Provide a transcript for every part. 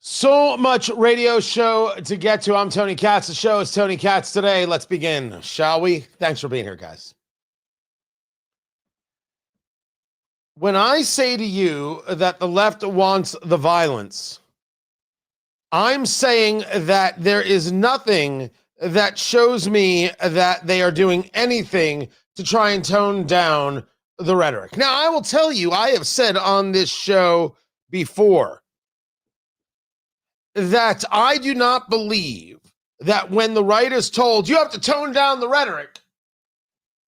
So much radio show to get to. I'm Tony Katz. The show is Tony Katz Today. Let's begin, shall we? Thanks for being here, guys. When I say to you that the left wants the violence, I'm saying that there is nothing that shows me that they are doing anything to try and tone down the rhetoric. Now, I will tell you, I have said on this show before that I do not believe that when the right is told you have to tone down the rhetoric,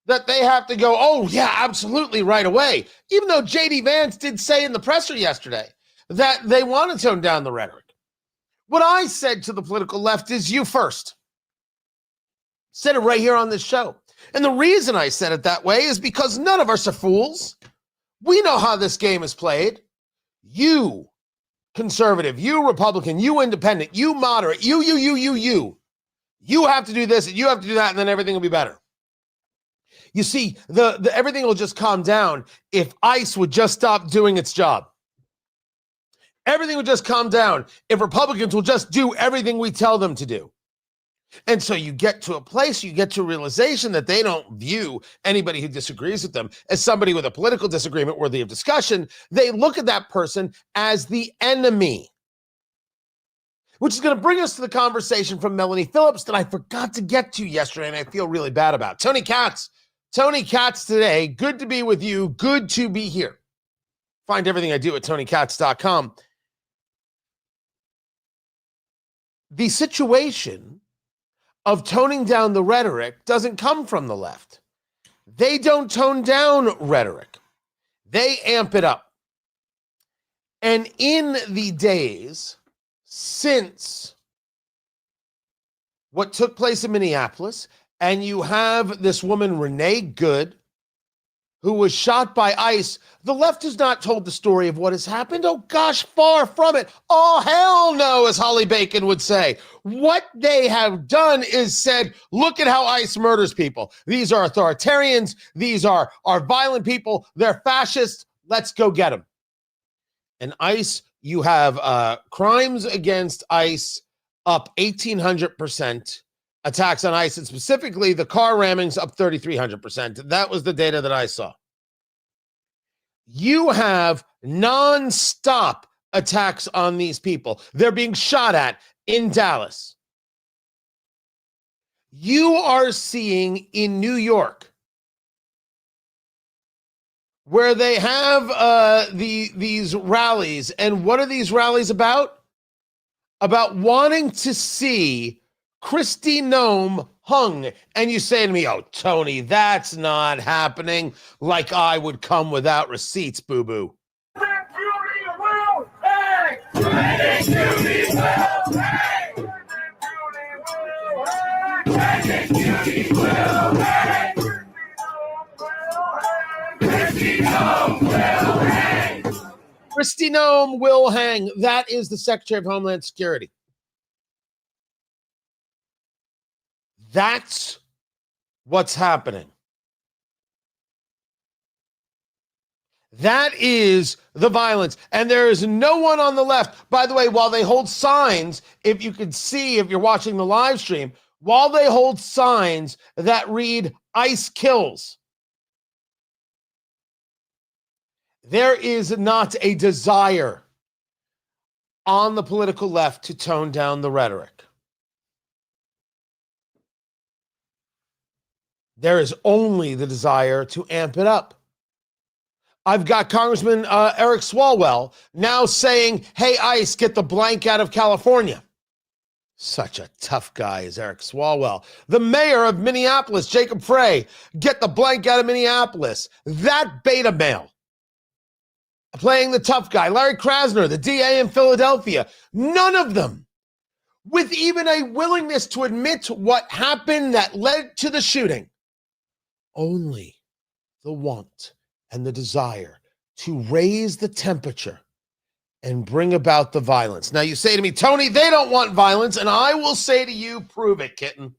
that they have to go, oh, yeah, absolutely, right away. Even though J.D. Vance did say in the presser yesterday that they want to tone down the rhetoric. What I said to the political left is you first. Said it right here on this show. And the reason I said it that way is because none of us are fools. We know how this game is played. You conservative, you Republican, you independent, you moderate, you have to do this and you have to do that, and then everything will be better. You see, the everything will just calm down if ICE would just stop doing its job. Everything would just calm down if Republicans will just do everything we tell them to do. And so you get to a place, you get to a realization that they don't view anybody who disagrees with them as somebody with a political disagreement worthy of discussion. They look at that person as the enemy. Which is going to bring us to the conversation from Melanie Phillips that I forgot to get to yesterday, and I feel really bad about. Tony Katz Today. Good to be with you. Good to be here. Find everything I do at TonyKatz.com. The situation of toning down the rhetoric doesn't come from the left. They don't tone down rhetoric. They amp it up. And in the days since what took place in Minneapolis, and you have this woman, Renee Good, who was shot by ICE, the left has not told the story of what has happened. Oh, gosh, far from it. Oh, hell no, as Holly Bacon would say. What they have done is said, look at how ICE murders people. These are authoritarians. These are violent people. They're fascists. Let's go get them. And ICE, you have crimes against ICE up 1,800%. Attacks on ICE, and specifically the car rammings up 3,300%. That was the data that I saw. You have nonstop attacks on these people. They're being shot at in Dallas. You are seeing in New York, where they have these rallies. And what are these rallies about? About wanting to see Kristi Noem hung. And you say to me, oh, Tony, that's not happening. Like I would come without receipts, boo-boo. Kristi Noem will hang. That is the Secretary of Homeland Security. That's what's happening. That is the violence. And there is no one on the left. By the way, while they hold signs, if you could see, if you're watching the live stream, while they hold signs that read ICE kills, there is not a desire on the political left to tone down the rhetoric. There is only the desire to amp it up. I've got Congressman Eric Swalwell now saying, hey, ICE, get the blank out of California. Such a tough guy is Eric Swalwell. The mayor of Minneapolis, Jacob Frey, get the blank out of Minneapolis. That beta male playing the tough guy. Larry Krasner, the DA in Philadelphia. None of them with even a willingness to admit what happened that led to the shooting. Only the want and the desire to raise the temperature and bring about the violence. Now you say to me, Tony, they don't want violence. And I will say to you, prove it, kitten.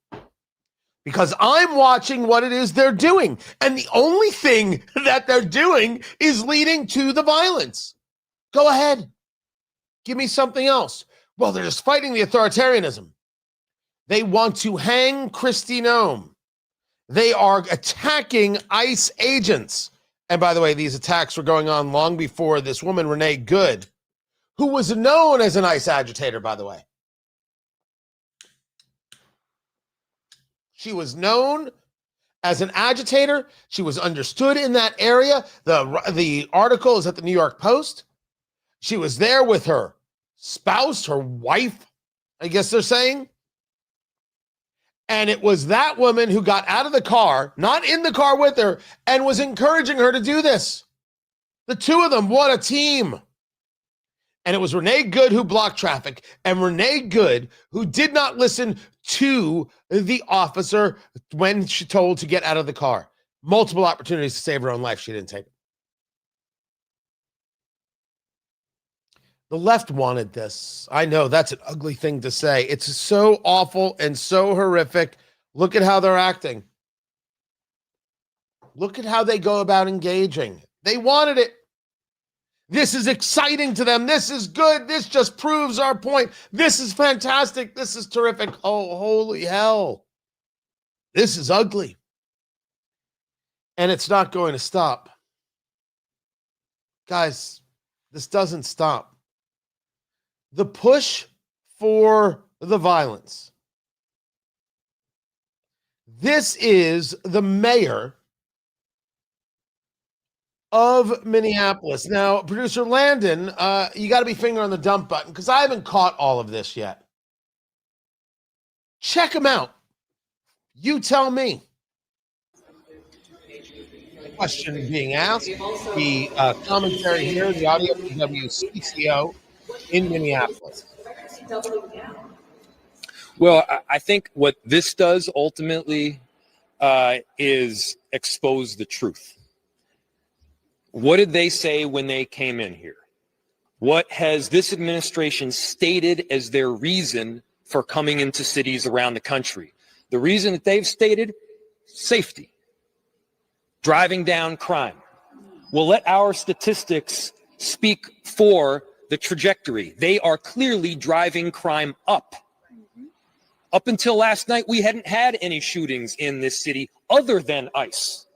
Because I'm watching what it is they're doing. And the only thing that they're doing is leading to the violence. Go ahead. Give me something else. Well, they're just fighting the authoritarianism. They want to hang Kristi Noem. They are attacking ICE agents. And by the way, these attacks were going on long before this woman, Renee Good, who was known as an ICE agitator, by the way. She was known as an agitator. She was understood in that area. The article is at the New York Post. She was there with her spouse, her wife, I guess they're saying. And it was that woman who got out of the car, not in the car with her, and was encouraging her to do this. The two of them, what a team. And it was Renee Good who blocked traffic, and Renee Good who did not listen to the officer when she told to get out of the car. Multiple opportunities to save her own life. She didn't take it. The left wanted this. I know that's an ugly thing to say. It's so awful and so horrific. Look at how they're acting. Look at how they go about engaging. They wanted it. This is exciting to them. This is good. This just proves our point. This is fantastic. This is terrific. Oh, holy hell. This is ugly. And it's not going to stop. Guys, this doesn't stop. The push for the violence. This is the mayor of Minneapolis. Now, producer Landon, you got to be finger on the dump button because I haven't caught all of this yet. Check him out. You tell me. The question being asked, the commentary here, the audio from WCCO in Minneapolis. Well, I think what this does ultimately is expose the truth. What did they say when they came in here? What has this administration stated as their reason for coming into cities around the country? The reason that they've stated, safety, driving down crime. We'll let our statistics speak for the trajectory. They are clearly driving crime up. Up until last night, we hadn't had any shootings in this city other than ICE.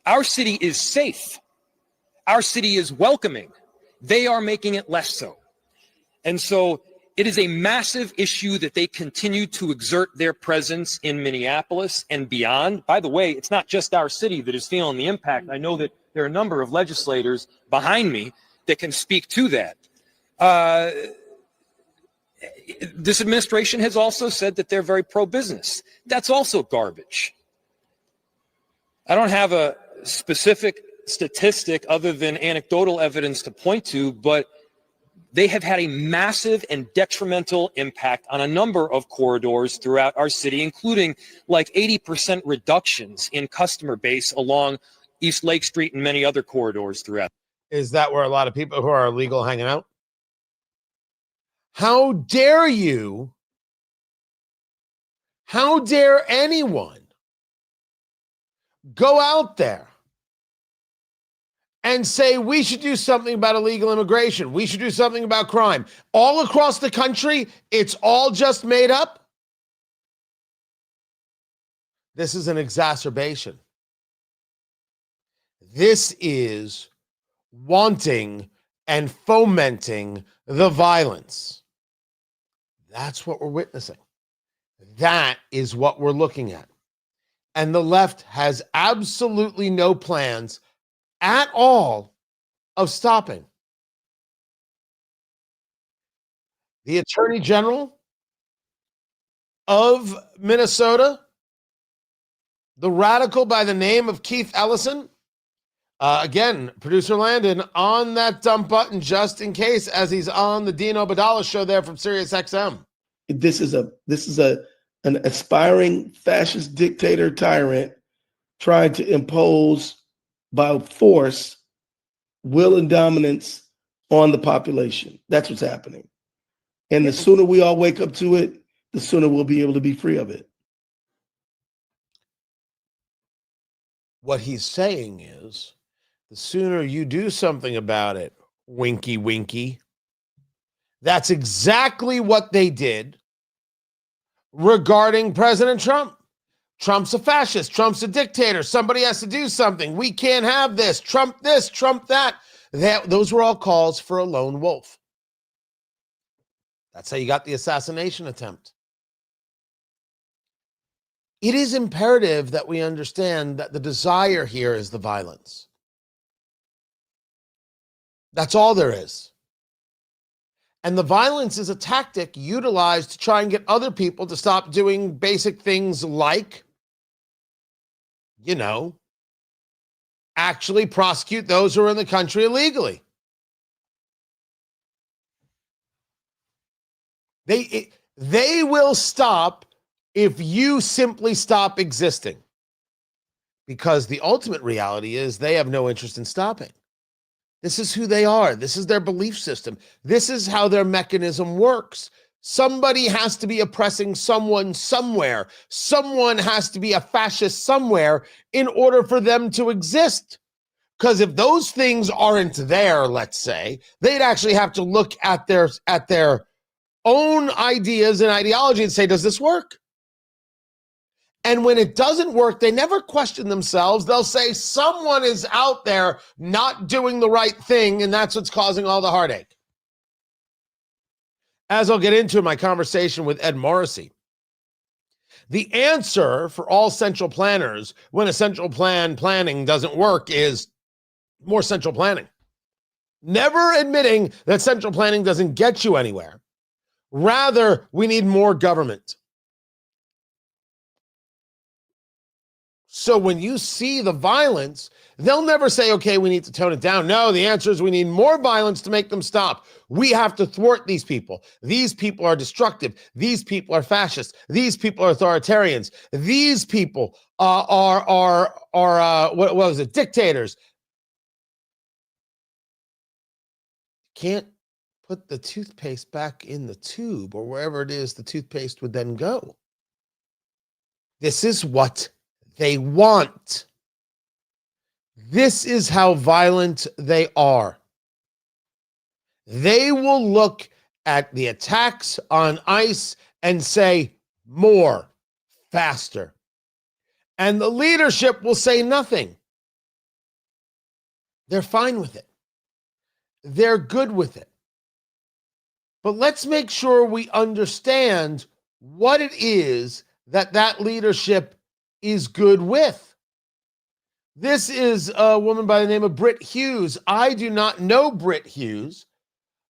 Our city is safe. Our city is welcoming. They are making it less so. And so it is a massive issue that they continue to exert their presence in Minneapolis and beyond. By the way, it's not just our city that is feeling the impact. I know that there are a number of legislators behind me that can speak to that. This administration has also said that they're very pro-business. That's also garbage. I don't have a specific statistic other than anecdotal evidence to point to, but they have had a massive and detrimental impact on a number of corridors throughout our city, including like 80% reductions in customer base along East Lake Street and many other corridors throughout. Is that where a lot of people who are illegal hanging out? How dare you? How dare anyone go out there and say we should do something about illegal immigration? We should do something about crime. All across the country, it's all just made up. This is an exacerbation. This is wanting and fomenting the violence. That's what we're witnessing. That is what we're looking at. And the left has absolutely no plans at all of stopping. The Attorney General of Minnesota, the radical by the name of Keith Ellison, again, producer Landon on that dump button just in case, as he's on the Dean Obadala show there from Sirius XM. This is an aspiring fascist dictator tyrant trying to impose by force will and dominance on the population. That's what's happening. And the sooner we all wake up to it, the sooner we'll be able to be free of it. What he's saying is, the sooner you do something about it, winky, winky, That's exactly what they did regarding President Trump. Trump's a fascist. Trump's a dictator. Somebody has to do something. We can't have this, Trump that. Those were all calls for a lone wolf. That's how you got the assassination attempt. It is imperative that we understand that the desire here is the violence. That's all there is. And the violence is a tactic utilized to try and get other people to stop doing basic things like, actually prosecute those who are in the country illegally. They will stop if you simply stop existing. Because the ultimate reality is they have no interest in stopping. This is who they are. This is their belief system. This is how their mechanism works. Somebody has to be oppressing someone somewhere. Someone has to be a fascist somewhere in order for them to exist. Because if those things aren't there, let's say, they'd actually have to look at their own ideas and ideology and say, does this work? And when it doesn't work, they never question themselves. They'll say someone is out there not doing the right thing, and that's what's causing all the heartache. As I'll get into in my conversation with Ed Morrissey, the answer for all central planners when a central planning doesn't work is more central planning. Never admitting that central planning doesn't get you anywhere. Rather, we need more government. So when you see the violence, they'll never say, okay, we need to tone it down. No, the answer is we need more violence to make them stop. We have to thwart these people. These people are destructive. These people are fascists. These people are authoritarians. These people dictators. Can't put the toothpaste back in the tube or wherever it is the toothpaste would then go. This is what they want. This is how violent they are. They will look at the attacks on ICE and say, more, faster. And the leadership will say nothing. They're fine with it. They're good with it. But let's make sure we understand what it is that leadership is good with. This is a woman by the name of Britt Hughes. I do not know Britt Hughes,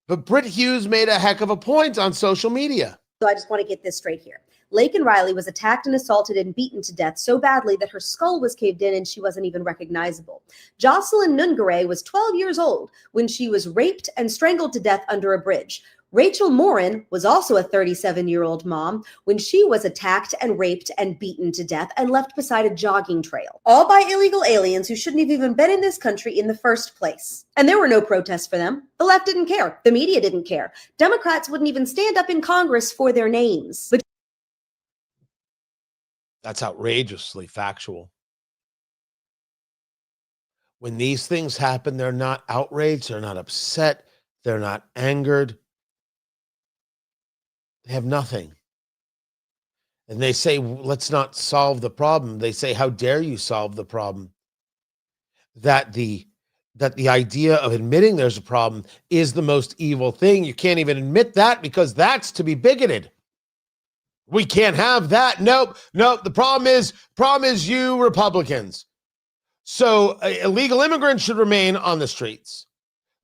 but Britt Hughes made a heck of a point on social media. So I just want to get this straight here. Laken Riley was attacked and assaulted and beaten to death so badly that her skull was caved in and she wasn't even recognizable. Jocelyn Nungaray was 12 years old when she was raped and strangled to death under a bridge. Rachel Morin was also a 37-year-old mom when she was attacked and raped and beaten to death and left beside a jogging trail, all by illegal aliens who shouldn't have even been in this country in the first place. And there were no protests for them. The left didn't care. The media didn't care. Democrats wouldn't even stand up in Congress for their names. But that's outrageously factual. When these things happen, they're not outraged, they're not upset, they're not angered. They have nothing. And they say, let's not solve the problem. They say, how dare you solve the problem? That the idea of admitting there's a problem is the most evil thing. You can't even admit that because that's to be bigoted. We can't have that. Nope. The problem is you Republicans. So illegal immigrants should remain on the streets.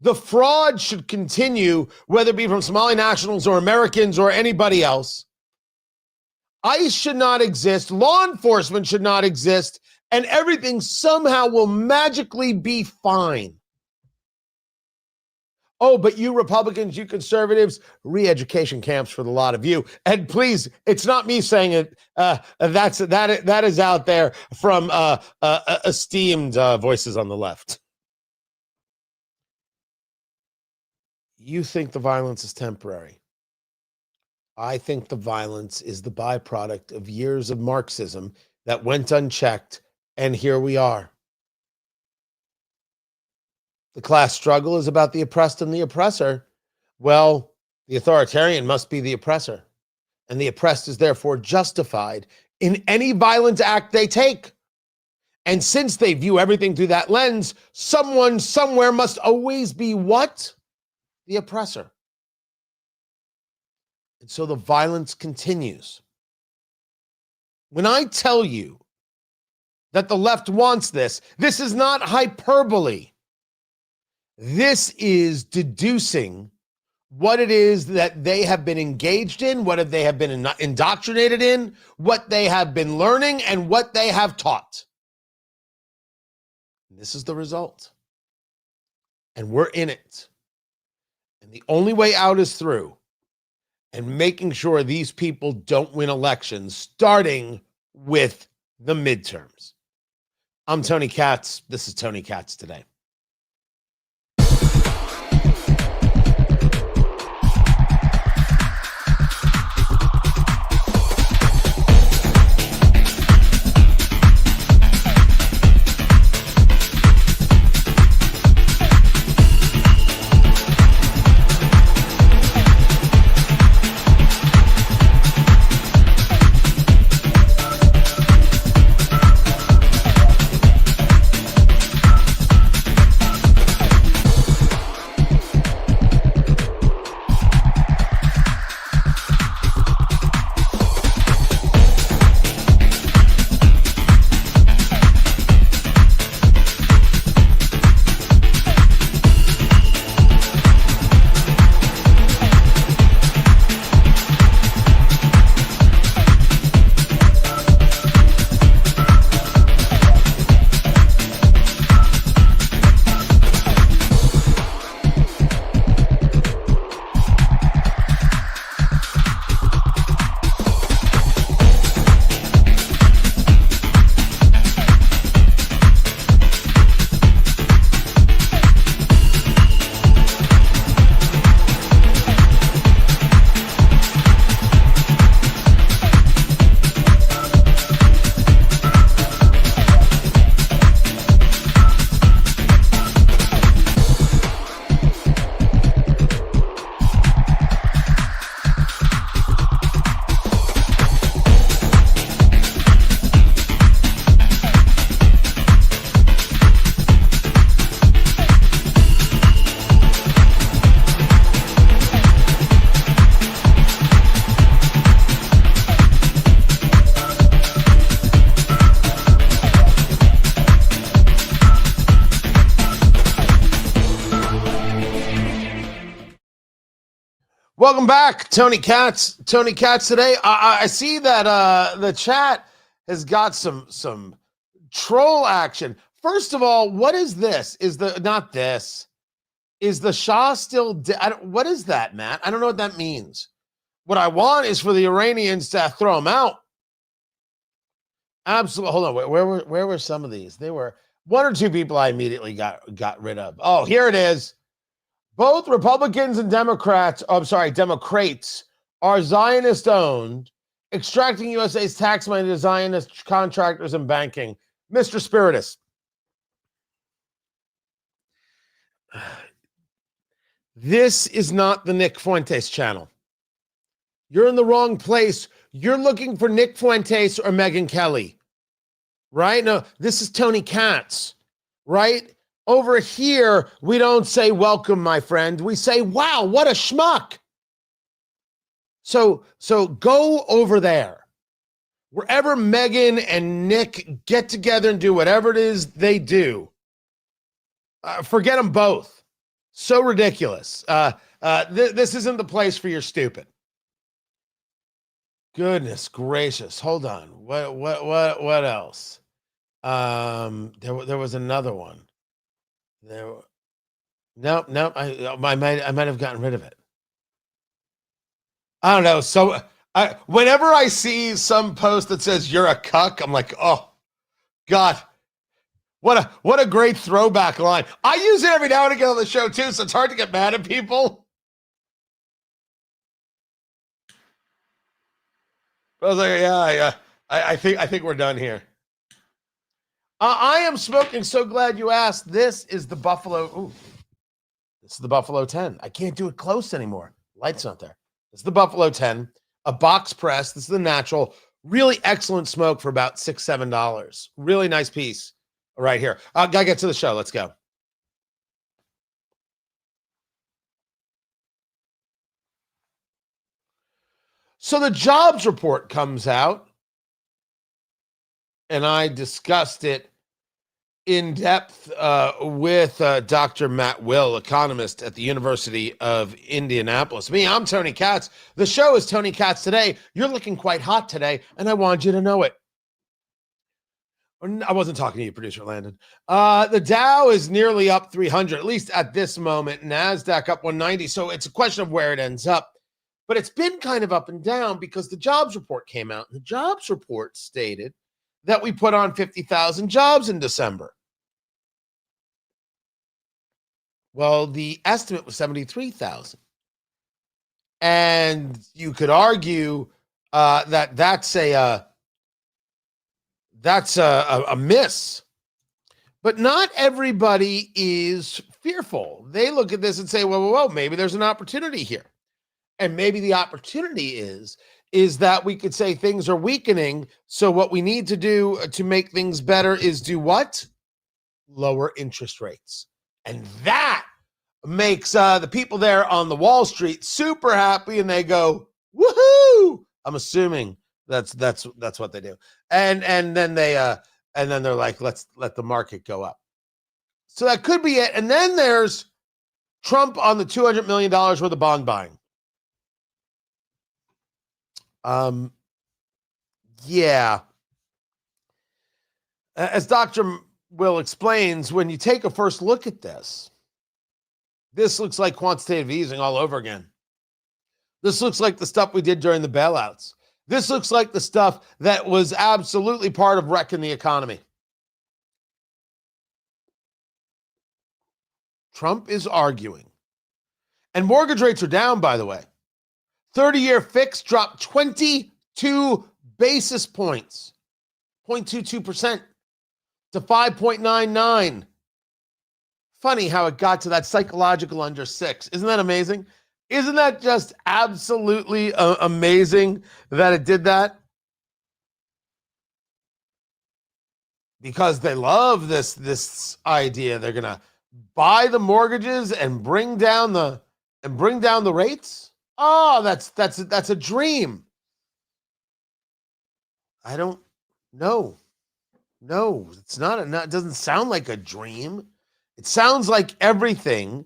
The fraud should continue, whether it be from Somali nationals or Americans or anybody else. ICE should not exist. Law enforcement should not exist. And everything somehow will magically be fine. Oh, but you Republicans, you conservatives, re-education camps for the lot of you. And please, it's not me saying it. That is out there from esteemed voices on the left. You think the violence is temporary. I think the violence is the byproduct of years of Marxism that went unchecked, and here we are. The class struggle is about the oppressed and the oppressor. Well, The authoritarian must be the oppressor, and the oppressed is therefore justified in any violent act they take. And since they view everything through that lens, someone somewhere must always be what? The oppressor. And so the violence continues. When I tell you that the left wants this, this is not hyperbole. This is deducing what it is that they have been engaged in, what they have been indoctrinated in, what they have been learning, and what they have taught. This is the result. And we're in it. And the only way out is through. And making sure these people don't win elections, starting with the midterms. I'm Tony Katz. This is Tony Katz Today. Welcome back, Tony Katz. Tony Katz Today. I see that the chat has got some troll action. First of all, what is this? Is the Shah still dead? What is that, Matt? I don't know what that means. What I want is for the Iranians to throw him out. Absolutely. Hold on. Where were some of these? They were one or two people I immediately got rid of. Oh, here it is. Both Republicans and Democrats are Zionist-owned, extracting USA's tax money to Zionist contractors and banking. Mr. Spiritus. This is not the Nick Fuentes channel. You're in the wrong place. You're looking for Nick Fuentes or Megyn Kelly, right? No, this is Tony Katz, right? Over here, we don't say welcome, my friend. We say, wow, what a schmuck. So go over there. Wherever Megyn and Nick get together and do whatever it is they do, forget them both. So ridiculous. This isn't the place for your stupid. Goodness gracious. Hold on. What else? There was another one. Nope. I might have gotten rid of it. I don't know. So whenever I see some post that says you're a cuck, I'm like, oh God, what a great throwback line. I use it every now and again on the show too, so it's hard to get mad at people. I was like, yeah. I think we're done here. I am smoking. So glad you asked. This is the Buffalo. Ooh, this is the Buffalo 10. I can't do it close anymore. Light's not there. This is the Buffalo 10, a box press. This is the natural, really excellent smoke for about $6, $7. Really nice piece right here. Gotta get to the show. Let's go. So the jobs report comes out, and I discussed it in depth with Dr. Matt Will, economist at the University of Indianapolis. I'm Tony Katz. The show is Tony Katz Today. You're looking quite hot today, and I wanted you to know it. I wasn't talking to you, producer Landon. The Dow is nearly up 300, at least at this moment. NASDAQ up 190. So it's a question of where it ends up. But it's been kind of up and down because the jobs report came out. And the jobs report stated that we put on 50,000 jobs in December. Well, the estimate was 73,000. And you could argue that that's a miss. But not everybody is fearful. They look at this and say, whoa, maybe there's an opportunity here. And maybe the opportunity is that we could say things are weakening. So what we need to do to make things better is do what? Lower interest rates. And that makes the people there on the Wall Street super happy, and they go, woohoo! I'm assuming that's what they do. And then they're like, let's let the market go up. So that could be it. And then there's Trump on the $200 million worth of bond buying. Yeah. As Dr. Will explains, when you take a first look at this looks like quantitative easing all over again. This looks like the stuff we did during the bailouts. This looks like the stuff that was absolutely part of wrecking the economy. Trump is arguing. And mortgage rates are down, by the way. 30-year fix dropped 22 basis points, 0.22% to 5.99. Funny how it got to that psychological under 6. Isn't that amazing? Isn't that just absolutely amazing that it did that? Because they love this idea. They're going to buy the mortgages and bring down the rates. Oh, that's a dream. I don't know. No, it's not. It doesn't sound like a dream. It sounds like everything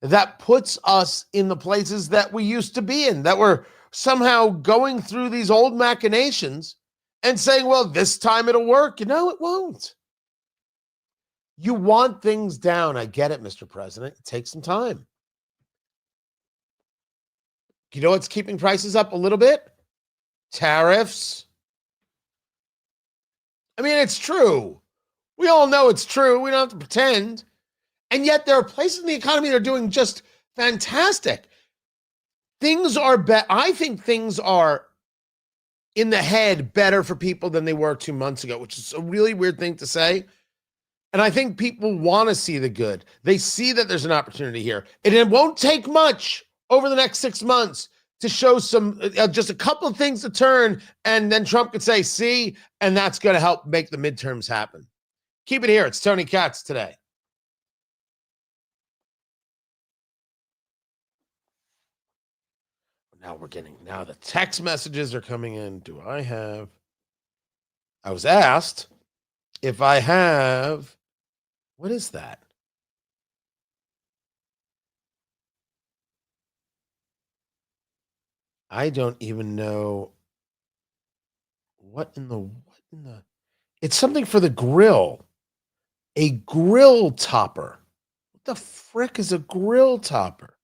that puts us in the places that we used to be in, that we're somehow going through these old machinations and saying, well, this time it'll work. No, it won't. You want things down. I get it, Mr. President. It takes some time. You know what's keeping prices up a little bit? Tariffs. I mean, it's true. We all know it's true. We don't have to pretend. And yet there are places in the economy that are doing just fantastic. Things are I think things are in the head better for people than they were 2 months ago, which is a really weird thing to say. And I think people want to see the good. They see that there's an opportunity here. And it won't take much over the next 6 months to show some, just a couple of things to turn, and then Trump could say, see, and that's going to help make the midterms happen. Keep it here. It's Tony Katz Today. Now the text messages are coming in. I was asked if I have, what is that? I don't even know what in the, it's something for the grill. A grill topper. What the frick is a grill topper?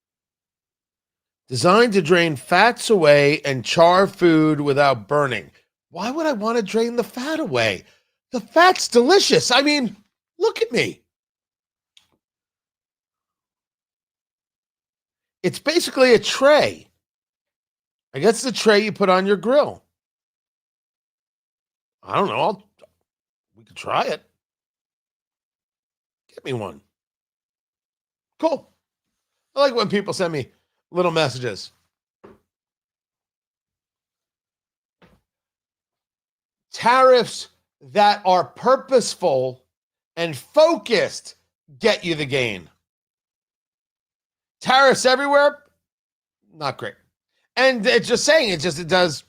Designed to drain fats away and char food without burning. Why would I want to drain the fat away? The fat's delicious. I mean, look at me. It's basically a tray. I guess it's a tray you put on your grill. I don't know. We could try it. Get me one. Cool. I like when people send me little messages. tariffs that are purposeful and focused get you the gain. Tariffs everywhere, not great. And it's just saying, it does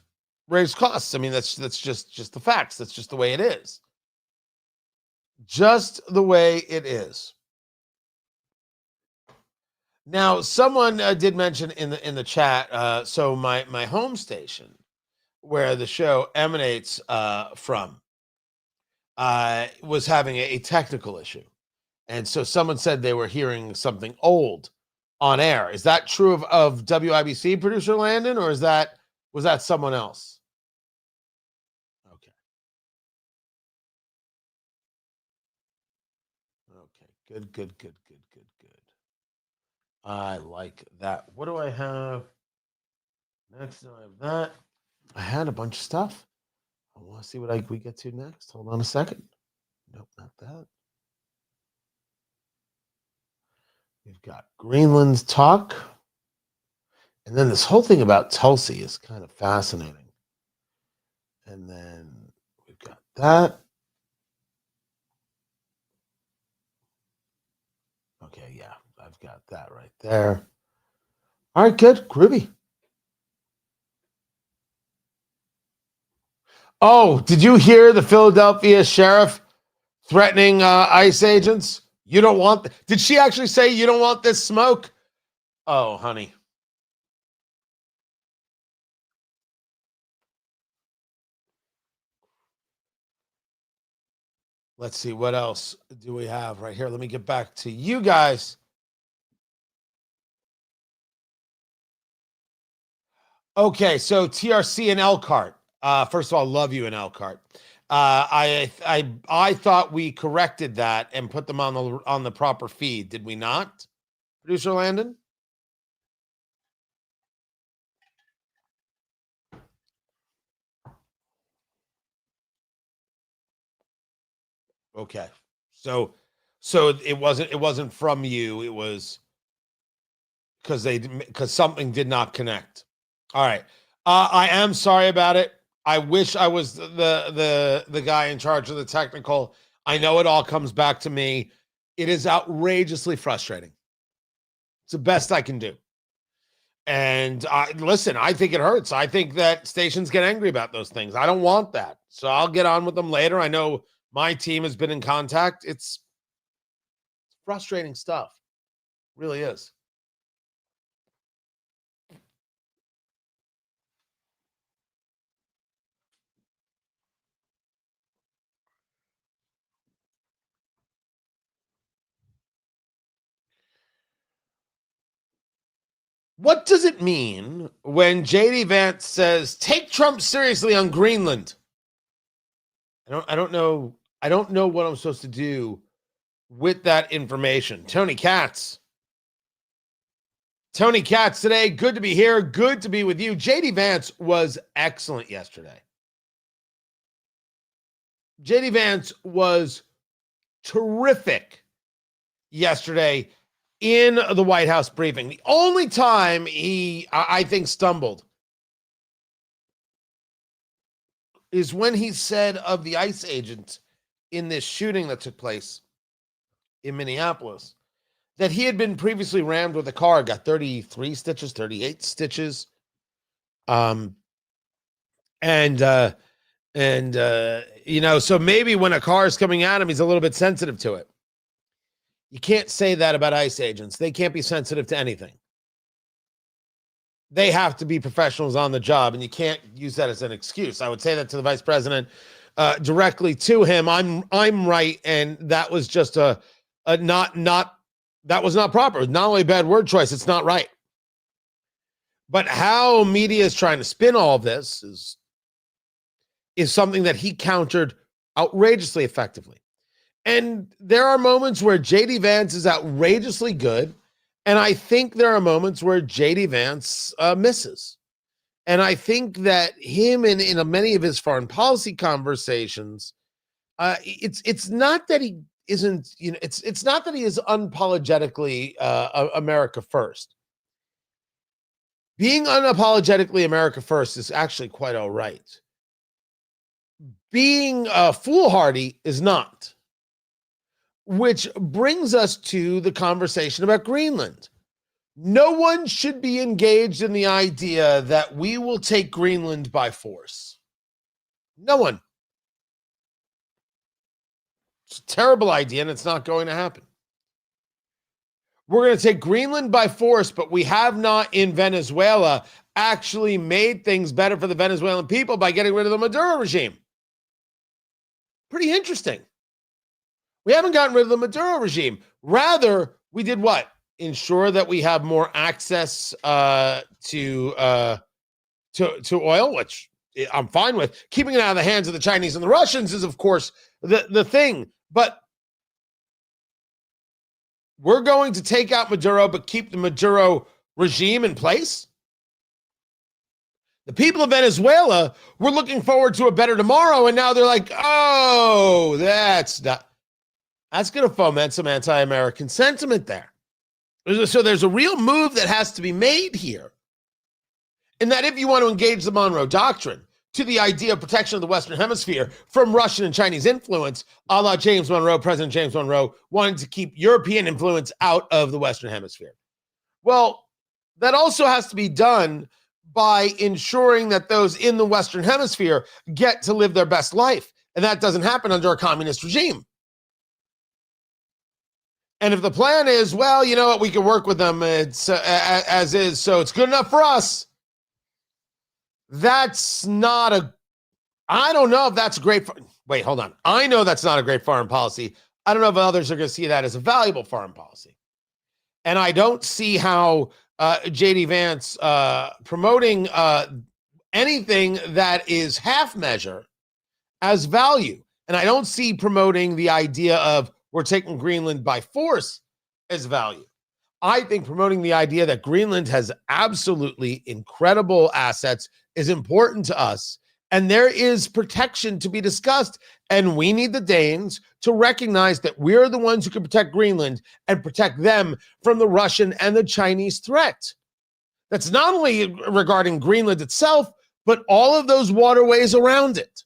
raise costs. I mean, that's just the facts. That's just the way it is. Just the way it is. Now, someone did mention in the chat. So my home station, where the show emanates from, was having a technical issue, and so someone said they were hearing something old on air. Is that true of WIBC, producer Landon, or was that someone else? Okay. Good. I like that. What do I have next? I have that. I had a bunch of stuff. I want to see what we get to next. Hold on a second. Nope, not that. We've got Greenland's talk. And then this whole thing about Tulsi is kind of fascinating. And then we've got that. Okay, yeah, I've got that right there. All right, good. Groovy. Oh, did you hear the Philadelphia sheriff threatening ICE agents? You don't want... Did she actually say you don't want this smoke? Oh, honey. Let's see, what else do we have right here? Let me get back to you guys. Okay, so TRC and Elkhart. First of all, love you in Elkhart. I thought we corrected that and put them on the proper feed. Did we not, producer Landon? Okay, so it wasn't from you. It was because something did not connect. All right, I am sorry about it. I wish I was the guy in charge of the technical. I know it all comes back to me. It is outrageously frustrating. It's the best I can do. And listen, I think it hurts. I think that stations get angry about those things. I don't want that. So I'll get on with them later. I know my team has been in contact. It's frustrating stuff. It really is. What does it mean when JD Vance says, take Trump seriously on Greenland? I don't know. I don't know what I'm supposed to do with that information. Tony Katz today. Good to be here. Good to be with you. JD Vance was excellent yesterday. JD Vance was terrific yesterday in the White House briefing. The only time he, I think, stumbled is when he said of the ICE agent in this shooting that took place in Minneapolis that he had been previously rammed with a car, got 33 stitches, 38 stitches. So maybe when a car is coming at him, he's a little bit sensitive to it. You can't say that about ICE agents. They can't be sensitive to anything. They have to be professionals on the job, and you can't use that as an excuse. I would say that to the vice president directly to him. I'm right, and that was just that was not proper. Not only a bad word choice, it's not right. But how media is trying to spin all of this is something that he countered outrageously effectively. And there are moments where JD Vance is outrageously good, and I think there are moments where JD Vance misses. And I think that him in many of his foreign policy conversations, it's not that he isn't, it's not that he is unapologetically America first. Being unapologetically America first is actually quite all right. being foolhardy is not. Which brings us to the conversation about Greenland. No one should be engaged in the idea that we will take Greenland by force. No one. It's a terrible idea, and it's not going to happen. We're going to take Greenland by force, but we have not in Venezuela actually made things better for the Venezuelan people by getting rid of the Maduro regime. Pretty interesting. We haven't gotten rid of the Maduro regime. Rather, we did what? Ensure that we have more access to oil, which I'm fine with. Keeping it out of the hands of the Chinese and the Russians is, of course, the thing. But we're going to take out Maduro, but keep the Maduro regime in place. The people of Venezuela were looking forward to a better tomorrow, and now they're like, oh, that's going to foment some anti-American sentiment there. So there's a real move that has to be made here. And that if you want to engage the Monroe Doctrine to the idea of protection of the Western Hemisphere from Russian and Chinese influence, a la James Monroe, President James Monroe, wanted to keep European influence out of the Western Hemisphere. Well, that also has to be done by ensuring that those in the Western Hemisphere get to live their best life. And that doesn't happen under a communist regime. And if the plan is, well, you know what, we can work with them, it's as is, so it's good enough for us. That's not I don't know if that's great. Wait, hold on. I know that's not a great foreign policy. I don't know if others are going to see that as a valuable foreign policy. And I don't see how J.D. Vance promoting anything that is half measure as value. And I don't see promoting the idea of we're taking Greenland by force as value. I think promoting the idea that Greenland has absolutely incredible assets is important to us. And there is protection to be discussed. And we need the Danes to recognize that we're the ones who can protect Greenland and protect them from the Russian and the Chinese threat. That's not only regarding Greenland itself, but all of those waterways around it.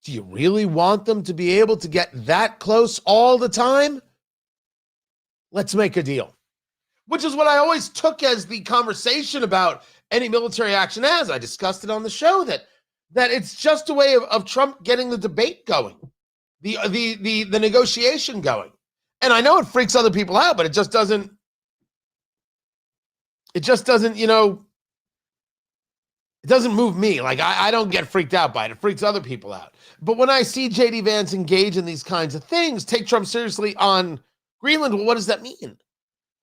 Do you really want them to be able to get that close all the time? Let's make a deal. Which is what I always took as the conversation about any military action as. I discussed it on the show that it's just a way of Trump getting the debate going, the negotiation going. And I know it freaks other people out, but it just doesn't, you know, it doesn't move me. Like, I don't get freaked out by it. It freaks other people out. But when I see J.D. Vance engage in these kinds of things, take Trump seriously on Greenland, well, what does that mean?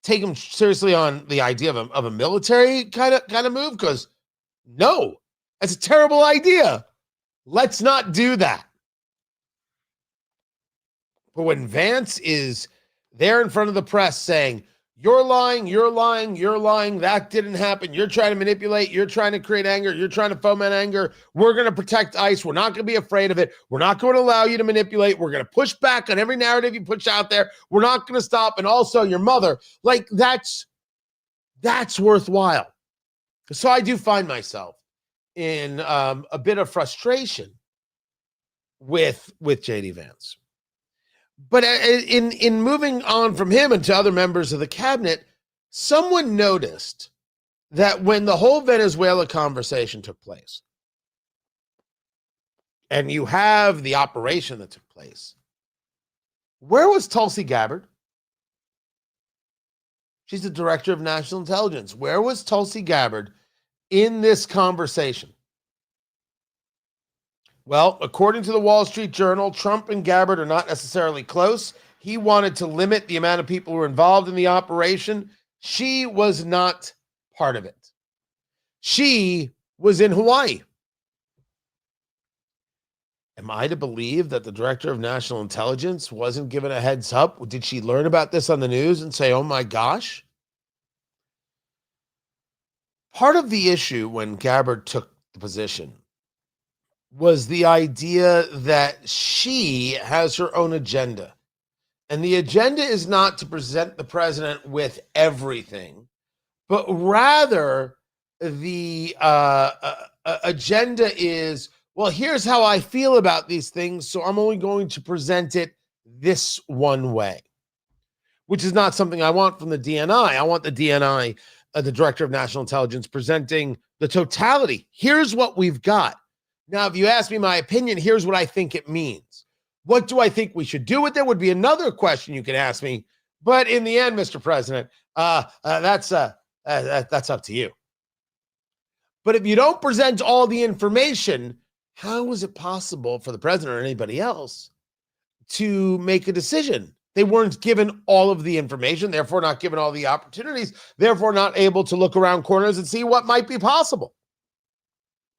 Take him seriously on the idea of a military kind of move? Because no, that's a terrible idea. Let's not do that. But when Vance is there in front of the press saying, you're lying, that didn't happen, you're trying to manipulate, you're trying to create anger, you're trying to foment anger, we're going to protect ICE, we're not going to be afraid of it, we're not going to allow you to manipulate, we're going to push back on every narrative you push out there, we're not going to stop, and also your mother, like that's worthwhile. So I do find myself in a bit of frustration with J.D. Vance. But in moving on from him and to other members of the cabinet, someone noticed that when the whole Venezuela conversation took place, and you have the operation that took place, where was Tulsi Gabbard? She's the director of national intelligence. Where was Tulsi Gabbard in this conversation? Well, according to the Wall Street Journal, Trump and Gabbard are not necessarily close. He wanted to limit the amount of people who were involved in the operation. She was not part of it. She was in Hawaii. Am I to believe that the director of national intelligence wasn't given a heads up? Did she learn about this on the news and say, oh my gosh? Part of the issue when Gabbard took the position was the idea that she has her own agenda. And the agenda is not to present the president with everything, but rather the agenda is well, here's how I feel about these things, so I'm only going to present it this one way, which is not something I want from the DNI. I want the DNI, the Director of National Intelligence, presenting the totality. Here's what we've got. Now, if you ask me my opinion, here's what I think it means. What do I think we should do with it would be another question you could ask me. But in the end, Mr. President, that's up to you. But if you don't present all the information, how is it possible for the president or anybody else to make a decision? They weren't given all of the information, therefore not given all the opportunities, therefore not able to look around corners and see what might be possible.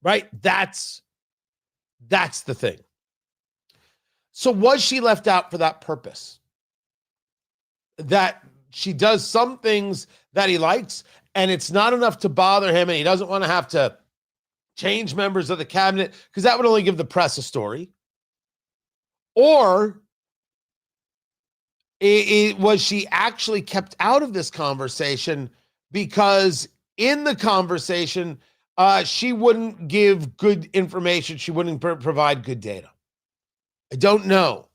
Right? That's the thing. So was she left out for that purpose? That she does some things that he likes, and it's not enough to bother him, and he doesn't want to have to change members of the cabinet because that would only give the press a story? Or was she actually kept out of this conversation because in the conversation, she wouldn't give good information, she wouldn't provide good data? I don't know,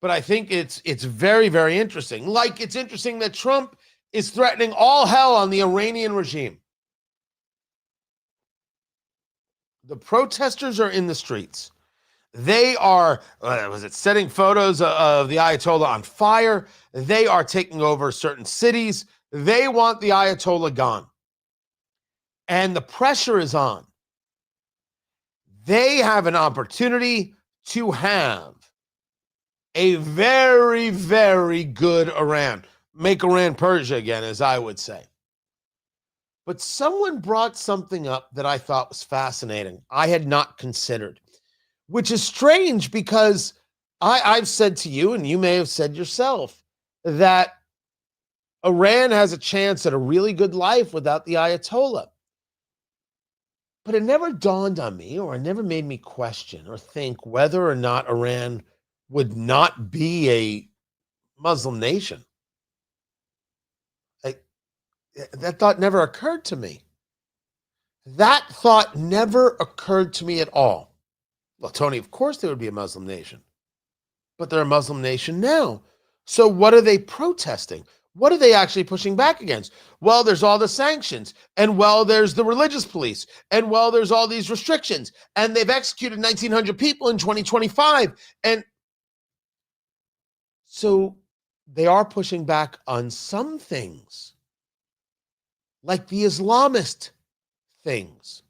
but I think it's very, very interesting. Like, it's interesting that Trump is threatening all hell on the Iranian regime. The protesters are in the streets. They are, setting photos of the Ayatollah on fire. They are taking over certain cities. They want the Ayatollah gone. And the pressure is on. They have an opportunity to have a very, very good Iran. Make Iran Persia again, as I would say. But someone brought something up that I thought was fascinating. I had not considered, which is strange because I've said to you, and you may have said yourself, that Iran has a chance at a really good life without the Ayatollah. But it never dawned on me, or it never made me question or think whether or not Iran would not be a Muslim nation. That thought never occurred to me. That thought never occurred to me at all. Well, Tony, of course they would be a Muslim nation, but they're a Muslim nation now. So what are they protesting? What are they actually pushing back against? Well, there's all the sanctions, and well, there's the religious police, and well, there's all these restrictions, and they've executed 1,900 people in 2025. And so they are pushing back on some things, like the Islamist things.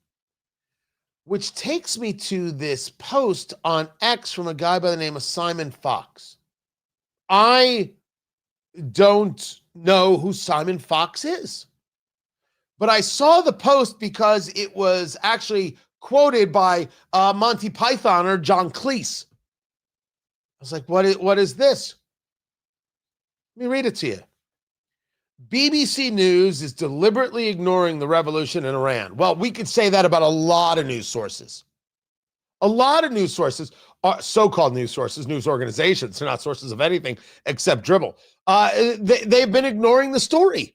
Which takes me to this post on X from a guy by the name of Simon Fox. I don't know who Simon Fox is, but I saw the post because it was actually quoted by Monty Pythoner John Cleese. I was like, what is this? Let me read it to you. BBC News is deliberately ignoring the revolution in Iran. Well, we could say that about a lot of news sources. A lot of news sources are so-called news sources, news organizations. They're not sources of anything except dribble. They've been ignoring the story.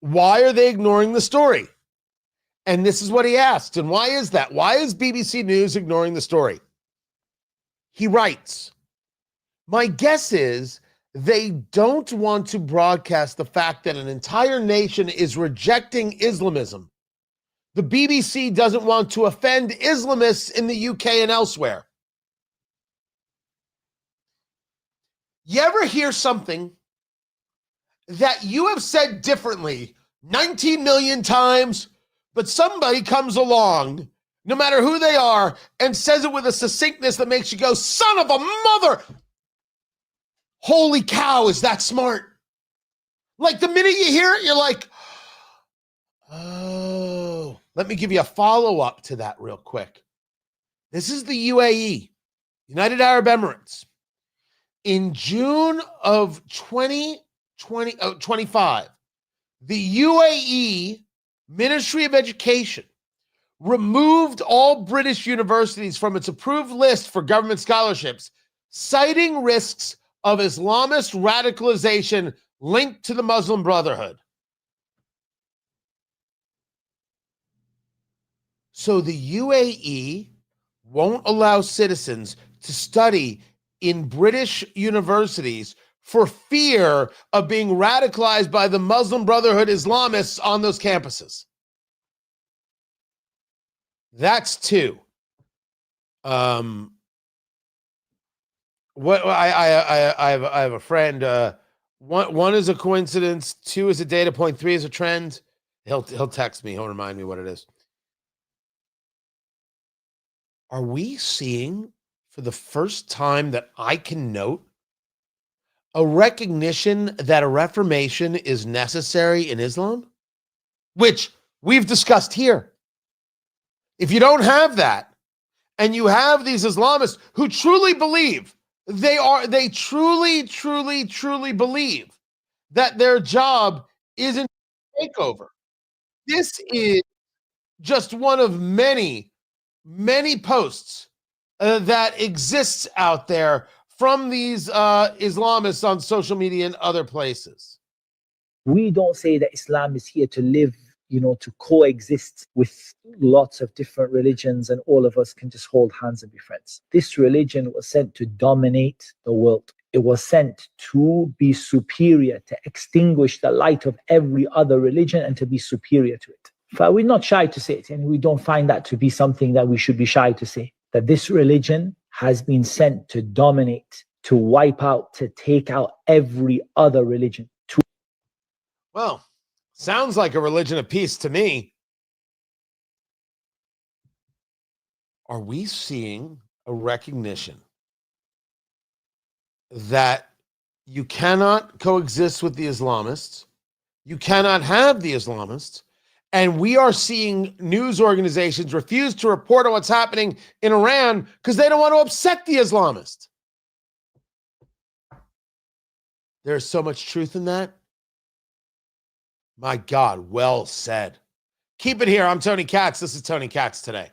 Why are they ignoring the story? And this is what he asked. And why is that? Why is BBC News ignoring the story? He writes, my guess is they don't want to broadcast the fact that an entire nation is rejecting Islamism. The BBC doesn't want to offend Islamists in the UK and elsewhere. You ever hear something that you have said differently 19 million times, but somebody comes along, no matter who they are, and says it with a succinctness that makes you go, son of a mother! Holy cow, is that smart? Like the minute you hear it, you're like, oh. Let me give you a follow-up to that real quick. This is the UAE, United Arab Emirates. In June of 2025, the UAE Ministry of Education removed all British universities from its approved list for government scholarships, citing risks of Islamist radicalization linked to the Muslim Brotherhood. So the UAE won't allow citizens to study in British universities for fear of being radicalized by the Muslim Brotherhood Islamists on those campuses. That's two. What I have a friend. One is a coincidence. Two is a data point. Three is a trend. He'll text me. He'll remind me what it is. Are we seeing, for the first time that I can note, a recognition that a reformation is necessary in Islam, which we've discussed here? If you don't have that, and you have these Islamists who truly believe they truly believe that their job isn't takeover. This is just one of many posts that exists out there from these Islamists on social media and other places. We don't say that Islam is here to live, to coexist with lots of different religions and all of us can just hold hands and be friends. This religion was sent to dominate the world. It was sent to be superior, to extinguish the light of every other religion and to be superior to it. But we're not shy to say it, and we don't find that to be something that we should be shy to say, that this religion has been sent to dominate, to wipe out, to take out every other religion. Well, sounds like a religion of peace to me. Are we seeing a recognition that you cannot coexist with the Islamists, you cannot have the Islamists, and we are seeing news organizations refuse to report on what's happening in Iran because they don't want to upset the Islamists? There's so much truth in that. My God, well said. Keep it here. I'm Tony Katz. This is Tony Katz Today.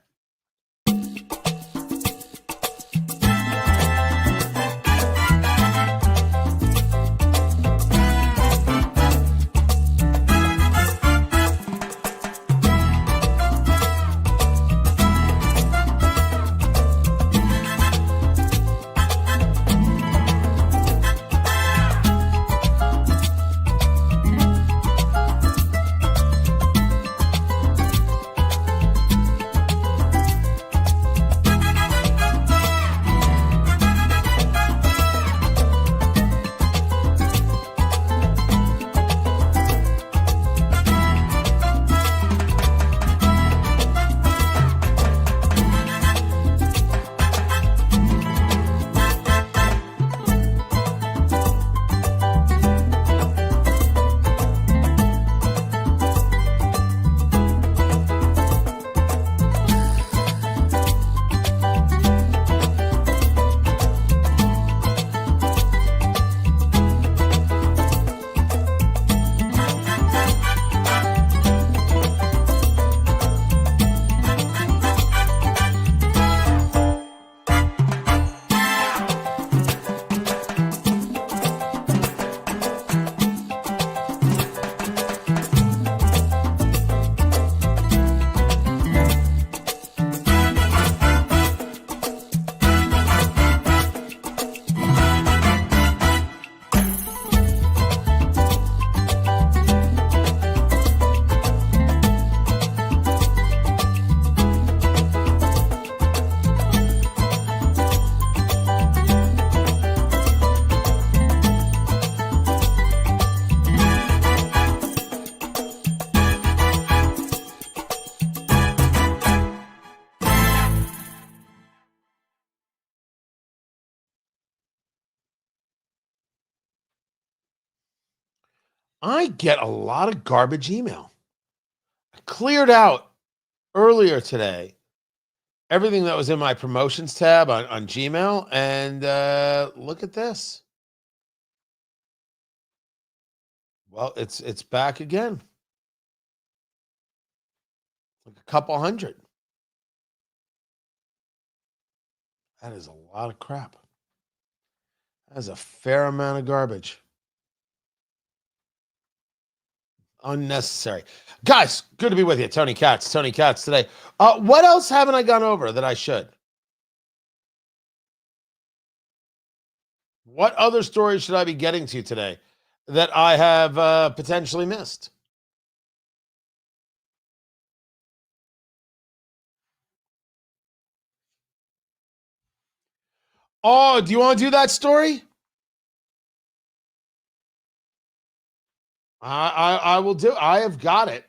I get a lot of garbage email. I cleared out earlier today everything that was in my promotions tab on Gmail, and look at this. Well, it's back again. Like a couple hundred. That is a lot of crap. That is a fair amount of garbage. Unnecessary. Guys, good to be with you. Tony Katz today. What else haven't I gone over that I should? What other stories should I be getting to today that I have potentially missed? Oh, do you want to do that story? I will do. I have got it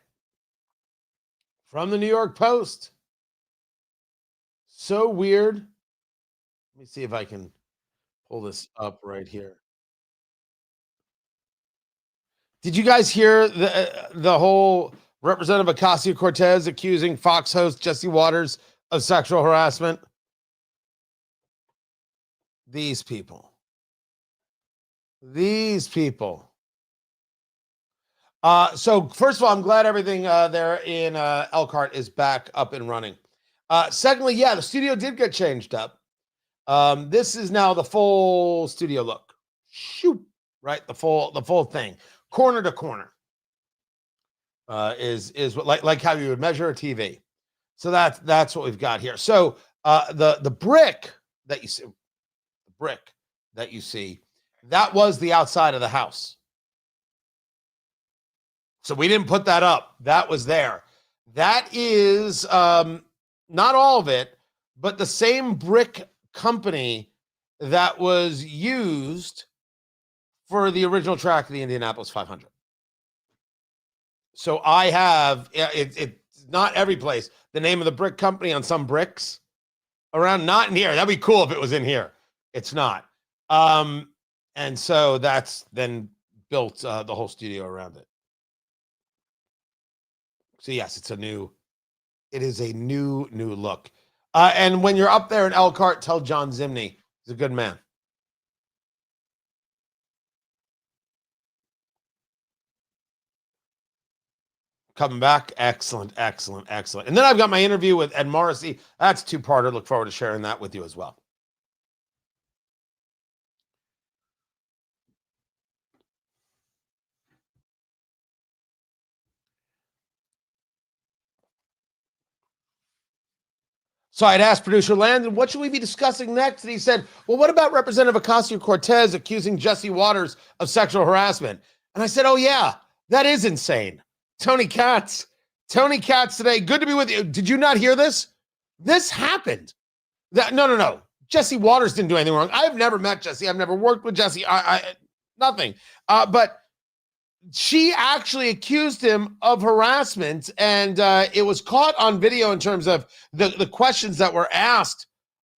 from the New York Post. So weird. Let me see if I can pull this up right here. Did you guys hear the whole Representative Ocasio-Cortez accusing Fox host Jesse Waters of sexual harassment? These people. So first of all, I'm glad everything there in Elkhart is back up and running. Secondly, yeah, the studio did get changed up. This is now the full studio look. Shoot, right? The full thing, corner to corner. Is what like how you would measure a TV. So that's what we've got here. So the brick that you see, that was the outside of the house. So we didn't put that up. That was there. That is not all of it, but the same brick company that was used for the original track of the Indianapolis 500. So I have it's not every place. The name of the brick company on some bricks around, not in here. That'd be cool if it was in here. It's not. And so that's then built the whole studio around it. So yes, it is a new look. And when you're up there in Elkhart, tell John Zimney he's a good man. Coming back, excellent. And then I've got my interview with Ed Morrissey. That's two-parter. Look forward to sharing that with you as well. So I'd asked producer Landon, what should we be discussing next? And he said, well, what about Representative Ocasio-Cortez accusing Jesse Waters of sexual harassment? And I said, oh, yeah, that is insane. Tony Katz today. Good to be with you. Did you not hear this? This happened. No. Jesse Waters didn't do anything wrong. I've never met Jesse. I've never worked with Jesse. Nothing. But she actually accused him of harassment, and it was caught on video in terms of the questions that were asked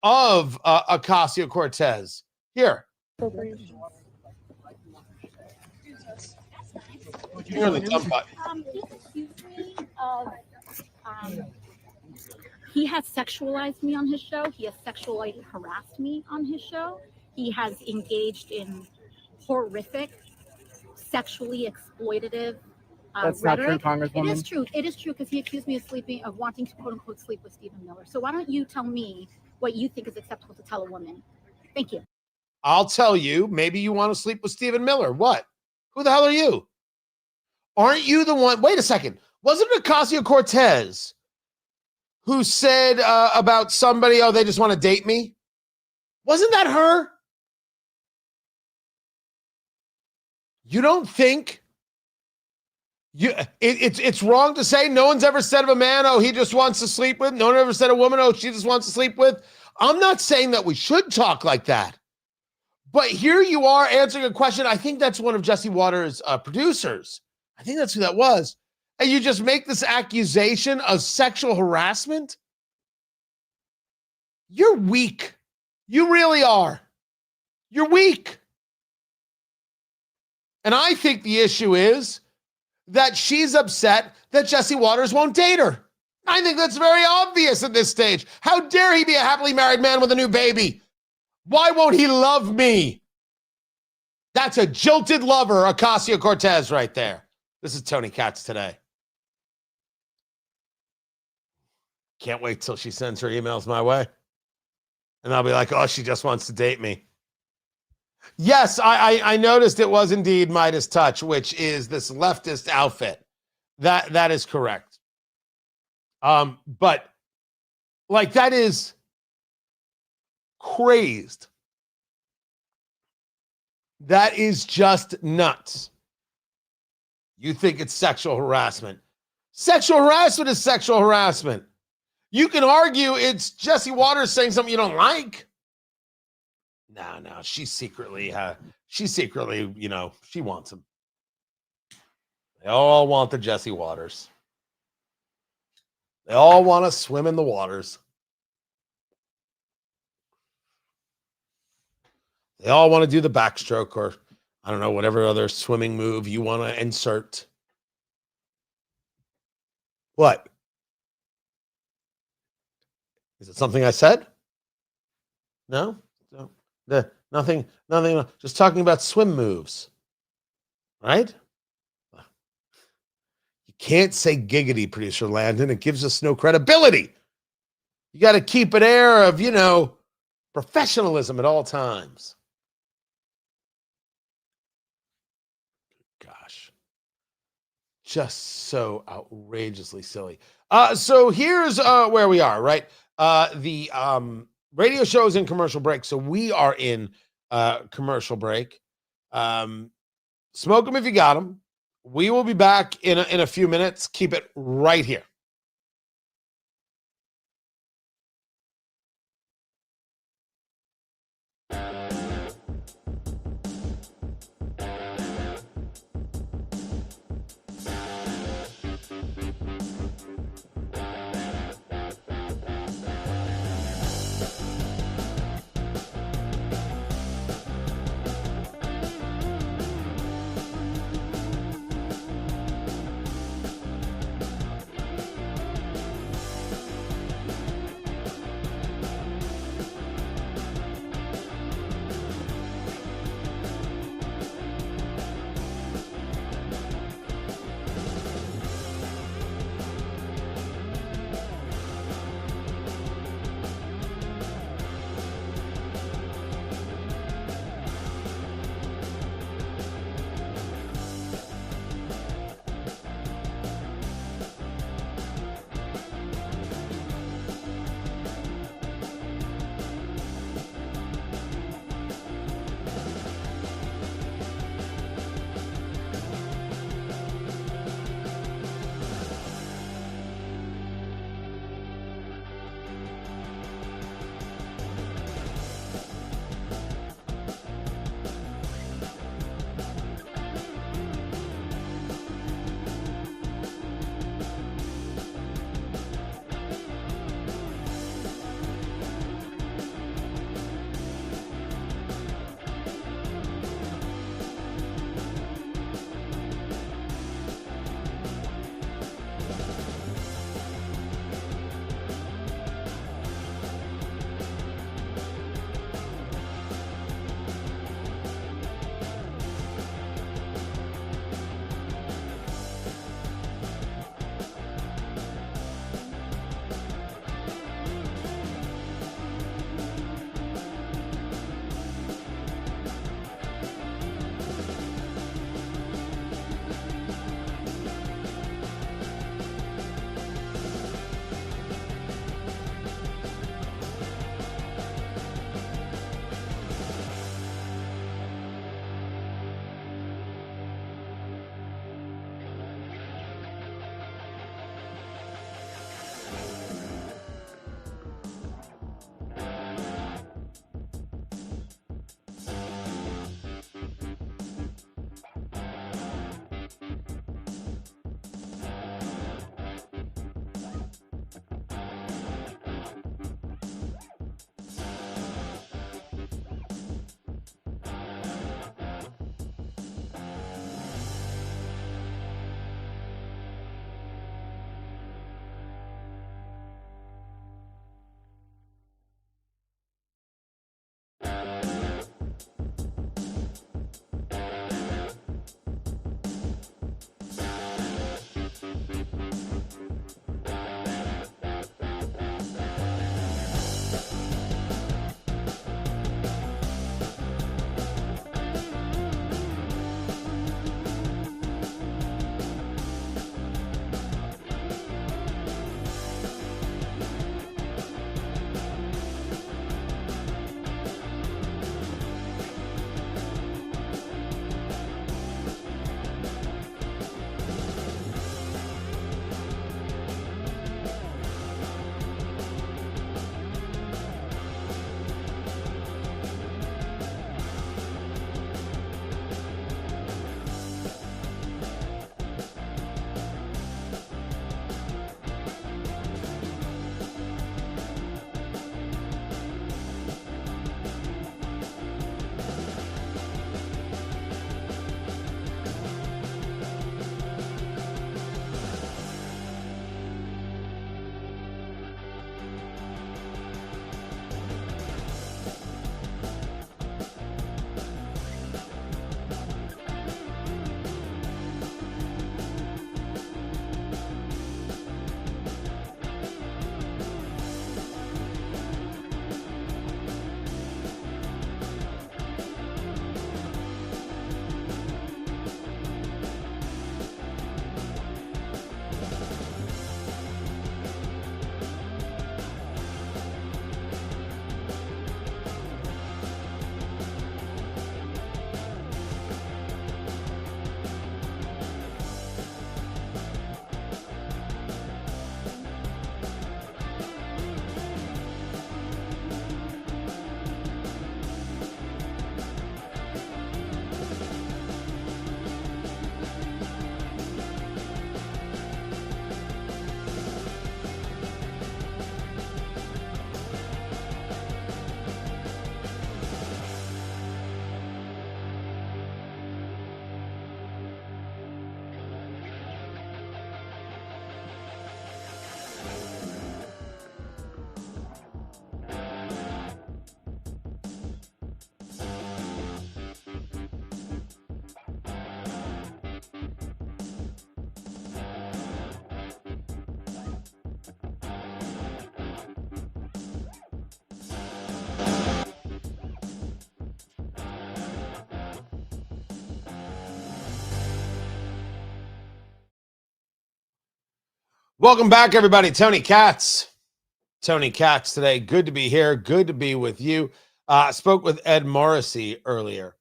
of Ocasio-Cortez. Here. He has sexualized me on his show. He has sexually harassed me on his show. He has engaged in horrific, sexually exploitative That's rhetoric. not true, Congresswoman. It is true because he accused me of wanting to quote unquote sleep with Stephen Miller. So why don't you tell me what you think is acceptable to tell a woman? Thank you. I'll tell you. Maybe you want to sleep with Stephen Miller. What? Who the hell are you? Aren't you the one? Wait a second. Wasn't it Ocasio-Cortez who said about somebody, oh, they just want to date me? Wasn't that her? You don't think it's wrong to say? No one's ever said of a man, oh, he just wants to sleep with. No one ever said a woman, oh, she just wants to sleep with. I'm not saying that we should talk like that. But here you are answering a question. I think that's one of Jesse Waters' producers. I think that's who that was. And you just make this accusation of sexual harassment? You're weak. You really are. You're weak. And I think the issue is that she's upset that Jesse Waters won't date her. I think that's very obvious at this stage. How dare he be a happily married man with a new baby? Why won't he love me? That's a jilted lover, Ocasio-Cortez right there. This is Tony Katz today. Can't wait till she sends her emails my way. And I'll be like, oh, she just wants to date me. Yes, I noticed it was indeed Midas Touch, which is this leftist outfit. That is correct. But like that is crazed. That is just nuts. You think it's sexual harassment. Sexual harassment is sexual harassment. You can argue it's Jesse Waters saying something you don't like. No, she secretly, she wants him. They all want the Jesse Waters. They all want to swim in the waters. They all want to do the backstroke or, I don't know, whatever other swimming move you want to insert. What? Is it something I said? No? Nothing. Just talking about swim moves. Right? You can't say giggity, producer Landon. It gives us no credibility. You got to keep an air of, professionalism at all times. Gosh. Just so outrageously silly. So here's where we are, right? The radio show is in commercial break, so we are in commercial break. Smoke them if you got them. We will be back in a few minutes. Keep it right here. Welcome back, everybody. Tony Katz today. Good to be here. Good to be with you. Spoke with Ed Morrissey earlier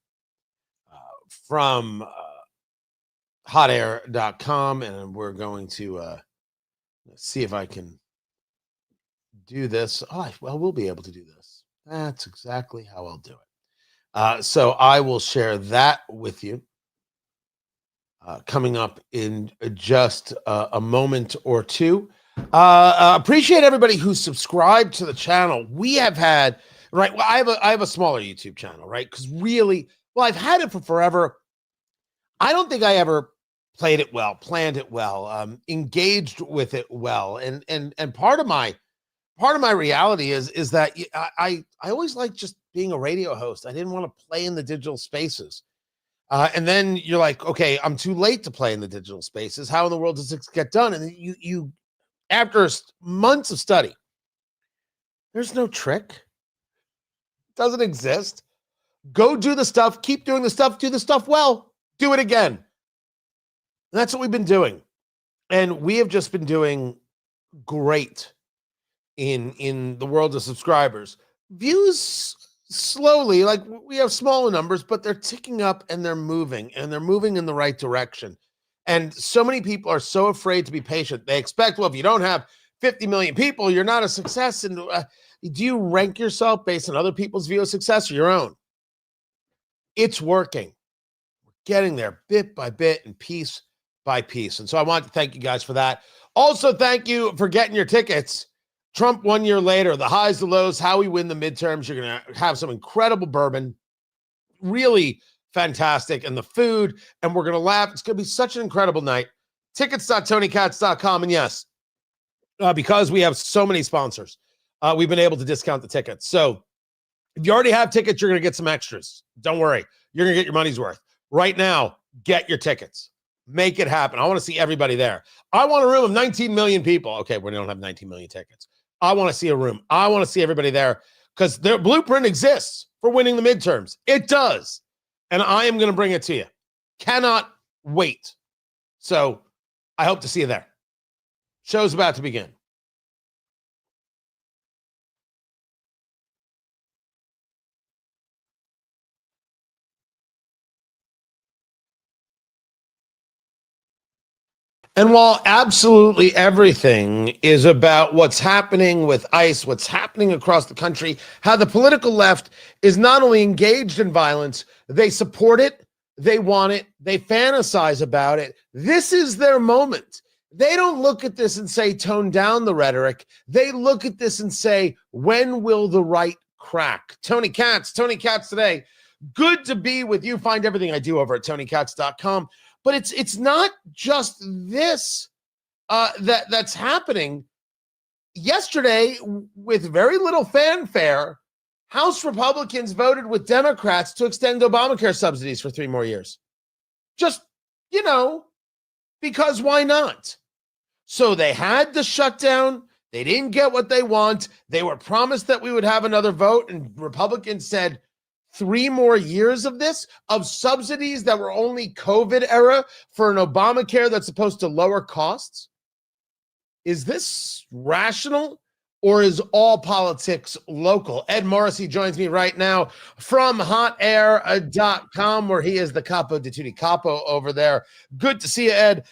from hotair.com, and we're going to see if I can do this. We'll be able to do this. That's exactly how I'll do it. So I will share that with you coming up in just a moment or two. Appreciate everybody who subscribed to the channel. We have had, right, well, I have a smaller YouTube channel, right? Because really, well, I've had it for forever. I don't think I ever played it well, planned it well, engaged with it well. And part of my reality is that I always liked just being a radio host. I didn't want to play in the digital spaces. And then you're like, okay, I'm too late to play in the digital spaces. How in the world does this get done? And you after months of study, there's no trick. It doesn't exist. Go do the stuff, keep doing the stuff, do the stuff well, do it again. And that's what we've been doing. And we have just been doing great in the world of subscribers. Views slowly, like we have smaller numbers, but they're ticking up and they're moving in the right direction. And so many people are so afraid to be patient. They expect, well, if you don't have 50 million people, you're not a success. And do you rank yourself based on other people's view of success or your own? It's working. We're getting there bit by bit and piece by piece. And so I want to thank you guys for that. Also, thank you for getting your tickets. Trump 1 year later, the highs, the lows, how we win the midterms. You're going to have some incredible bourbon, really fantastic, and the food, and we're going to laugh. It's going to be such an incredible night. Tickets.tonykatz.com. And yes, because we have so many sponsors, we've been able to discount the tickets. So if you already have tickets, you're going to get some extras. Don't worry. You're going to get your money's worth. Right now, get your tickets. Make it happen. I want to see everybody there. I want a room of 19 million people. Okay, we don't have 19 million tickets. I want to see a room. I want to see everybody there because their blueprint exists for winning the midterms. It does. And I am going to bring it to you. Cannot wait. So I hope to see you there. Show's about to begin. And while absolutely everything is about what's happening with ICE, what's happening across the country, how the political left is not only engaged in violence, they support it, they want it, they fantasize about it. This is their moment. They don't look at this and say, tone down the rhetoric. They look at this and say, when will the right crack? Tony Katz today. Good to be with you. Find everything I do over at tonykatz.com. But it's not just this that's happening. Yesterday, with very little fanfare, House Republicans voted with Democrats to extend Obamacare subsidies for 3 more years. Just, because why not? So they had the shutdown. They didn't get what they want. They were promised that we would have another vote, and Republicans said, 3 more years of this, of subsidies that were only COVID era for an Obamacare that's supposed to lower costs? Is this rational or is all politics local? Ed Morrissey joins me right now from hotair.com, where he is the capo di tutti capo over there. Good to see you, Ed.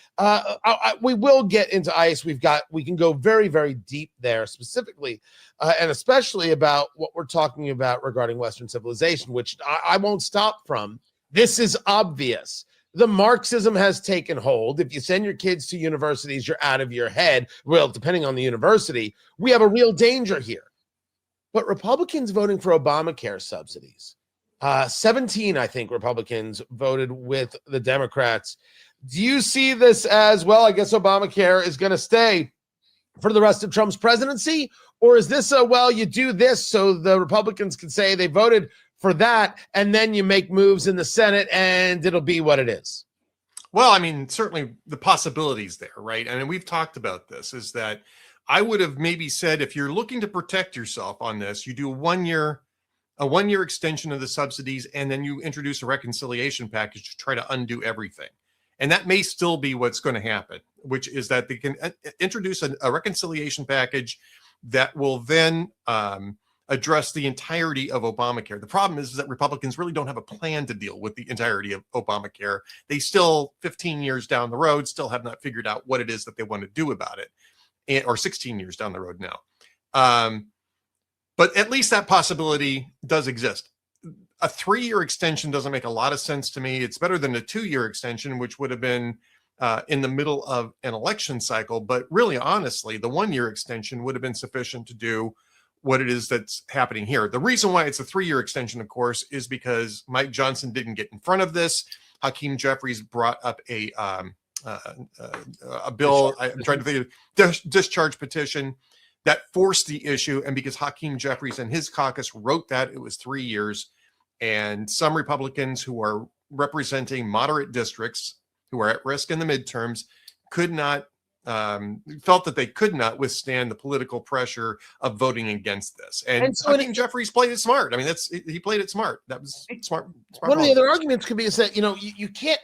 We will get into ICE. We can go very, very deep there, specifically and especially about what we're talking about regarding Western civilization, which I won't stop from. This is obvious. The Marxism has taken hold. If you send your kids to universities, you're out of your head. Well, depending on the university, we have a real danger here. But Republicans voting for Obamacare subsidies, 17, I think, Republicans voted with the Democrats. Do you see this as, well, I guess Obamacare is going to stay for the rest of Trump's presidency? Or is this you do this so the Republicans can say they voted for that, and then you make moves in the Senate and it'll be what it is? Well, I mean, certainly the possibilities there, right? And we've talked about this, is that I would have maybe said, if you're looking to protect yourself on this, you do a one year extension of the subsidies, and then you introduce a reconciliation package to try to undo everything. And that may still be what's going to happen. which is that they can introduce a reconciliation package that will then address the entirety of Obamacare. The problem is that Republicans really don't have a plan to deal with the entirety of Obamacare. They still, 15 years down the road, still have not figured out what it is that they want to do about it, or 16 years down the road now. But at least that possibility does exist. A 3-year extension doesn't make a lot of sense to me. It's better than a 2-year extension, which would have been in the middle of an election cycle. But really, honestly, the 1-year extension would have been sufficient to do what it is that's happening here. The reason why it's a 3-year extension, of course, is because Mike Johnson didn't get in front of this. Hakeem Jeffries brought up a bill, I'm trying to think of discharge petition that forced the issue. And because Hakeem Jeffries and his caucus wrote that, it was 3 years. And some Republicans who are representing moderate districts who are at risk in the midterms could not, felt that they could not withstand the political pressure of voting against this. And so Hakeem Jeffries played it smart. I mean, he played it smart. That was smart. One of the other arguments could be is that, you can't,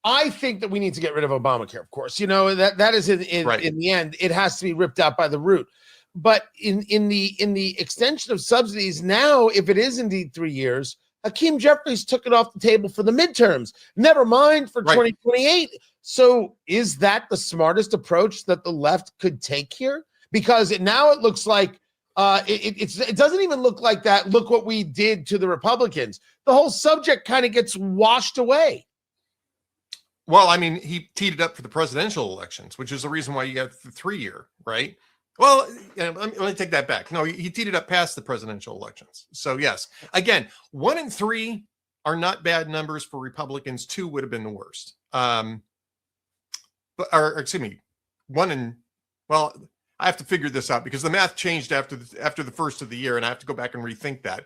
I think that we need to get rid of Obamacare, of course, that is in the end, it has to be ripped out by the root. But in the extension of subsidies now, if it is indeed 3 years, Hakeem Jeffries took it off the table for the midterms, never mind for 2028. So is that the smartest approach that the left could take here? Because now it looks like it doesn't even look like that. Look what we did to the Republicans. The whole subject kind of gets washed away. Well, I mean, he teed it up for the presidential elections, which is the reason why you have the 3-year, right? Well, let me take that back. No, he teed it up past the presidential elections. So yes, again, 1 and 3 are not bad numbers for Republicans. 2 would have been the worst. Or excuse me, 1 and, well, I have to figure this out because the math changed after the first of the year, and I have to go back and rethink that.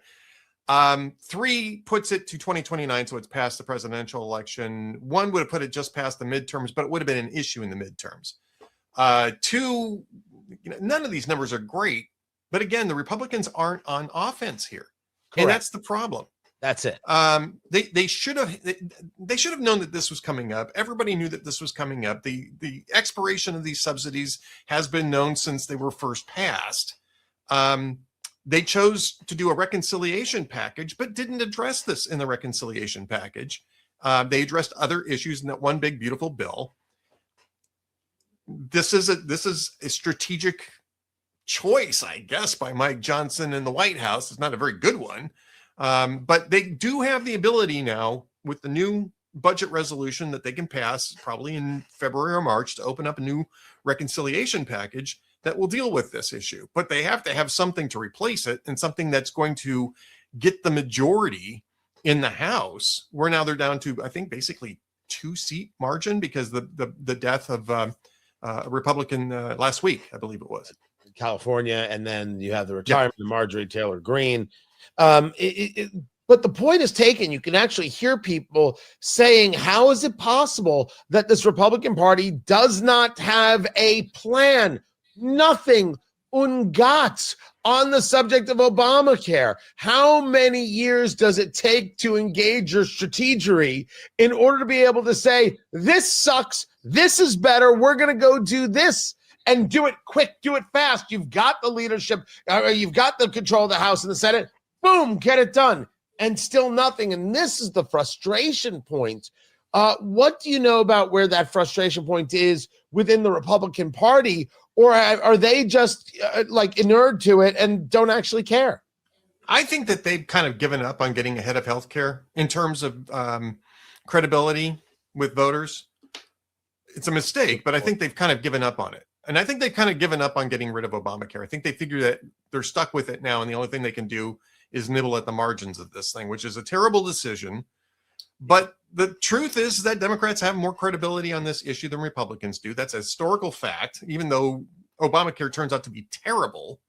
3 puts it to 2029, so it's past the presidential election. 1 would have put it just past the midterms, but it would have been an issue in the midterms. 2, none of these numbers are great, but again, the Republicans aren't on offense here. Correct. And that's the problem. That's it. They should have known that this was coming up. Everybody knew that this was coming up. The expiration of these subsidies has been known since they were first passed. They chose to do a reconciliation package, but didn't address this in the reconciliation package. They addressed other issues in that one big, beautiful bill. This is a strategic choice, I guess, by Mike Johnson and the White House. It's not a very good one, but they do have the ability now with the new budget resolution that they can pass probably in February or March to open up a new reconciliation package that will deal with this issue. But they have to have something to replace it, and something that's going to get the majority in the House, where now they're down to, I think, basically 2-seat margin because the death of a Republican last week, I believe it was. California, and then you have the retirement of Marjorie Taylor Greene. But the point is taken. You can actually hear people saying, how is it possible that this Republican Party does not have a plan? Nothing, ungat, on the subject of Obamacare. How many years does it take to engage your strategery in order to be able to say, this sucks, this is better, we're going to go do this, and do it quick, do it fast. You've got the leadership, you've got the control of the House and the Senate, boom, get it done, and still nothing. And this is the frustration point. What do you know about where that frustration point is within the Republican Party? Or are they just like inured to it and don't actually care? I think that they've kind of given up on getting ahead of healthcare in terms of credibility with voters. It's a mistake, but I think they've kind of given up on it. And I think they've kind of given up on getting rid of Obamacare. I think they figure that they're stuck with it now, and the only thing they can do is nibble at the margins of this thing, which is a terrible decision. But the truth is that Democrats have more credibility on this issue than Republicans do. That's a historical fact, even though Obamacare turns out to be terrible.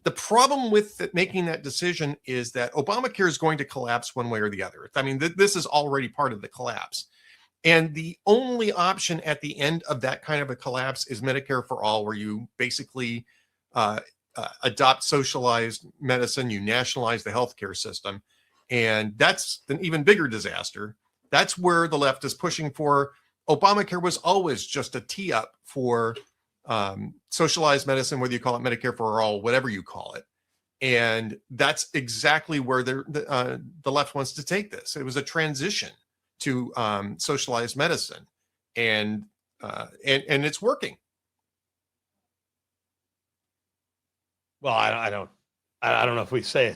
The problem with making that decision is that Obamacare is going to collapse one way or the other. I mean, this is already part of the collapse. And the only option at the end of that kind of a collapse is Medicare for all, where you basically adopt socialized medicine, you nationalize the healthcare system. And that's an even bigger disaster. That's where the left is pushing for. Obamacare was always just a tee up for socialized medicine, whether you call it Medicare for all, whatever you call it. And that's exactly where the left wants to take this. It was a transition to socialized medicine, and it's working. Well, I don't know if we say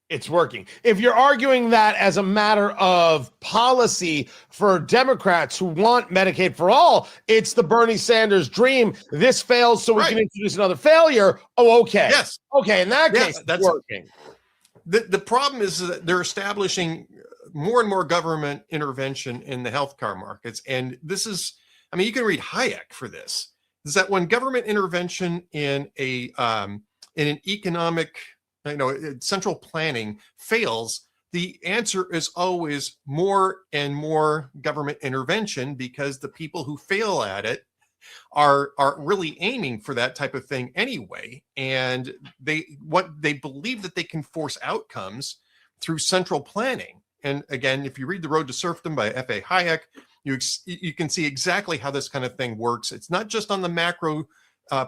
it's working. If you're arguing that as a matter of policy for Democrats who want Medicaid for all, it's the Bernie Sanders dream. This fails, so we can introduce another failure. Oh, okay. Yes. Okay, in that case, that's working. The problem is that they're establishing more and more government intervention in the healthcare markets. And this is, I mean, you can read Hayek for this, is that when government intervention in an economic, central planning fails, the answer is always more and more government intervention, because the people who fail at it are really aiming for that type of thing anyway. And they believe that they can force outcomes through central planning. And again, if you read The Road to Serfdom by F.A. Hayek, you can see exactly how this kind of thing works. It's not just on the macro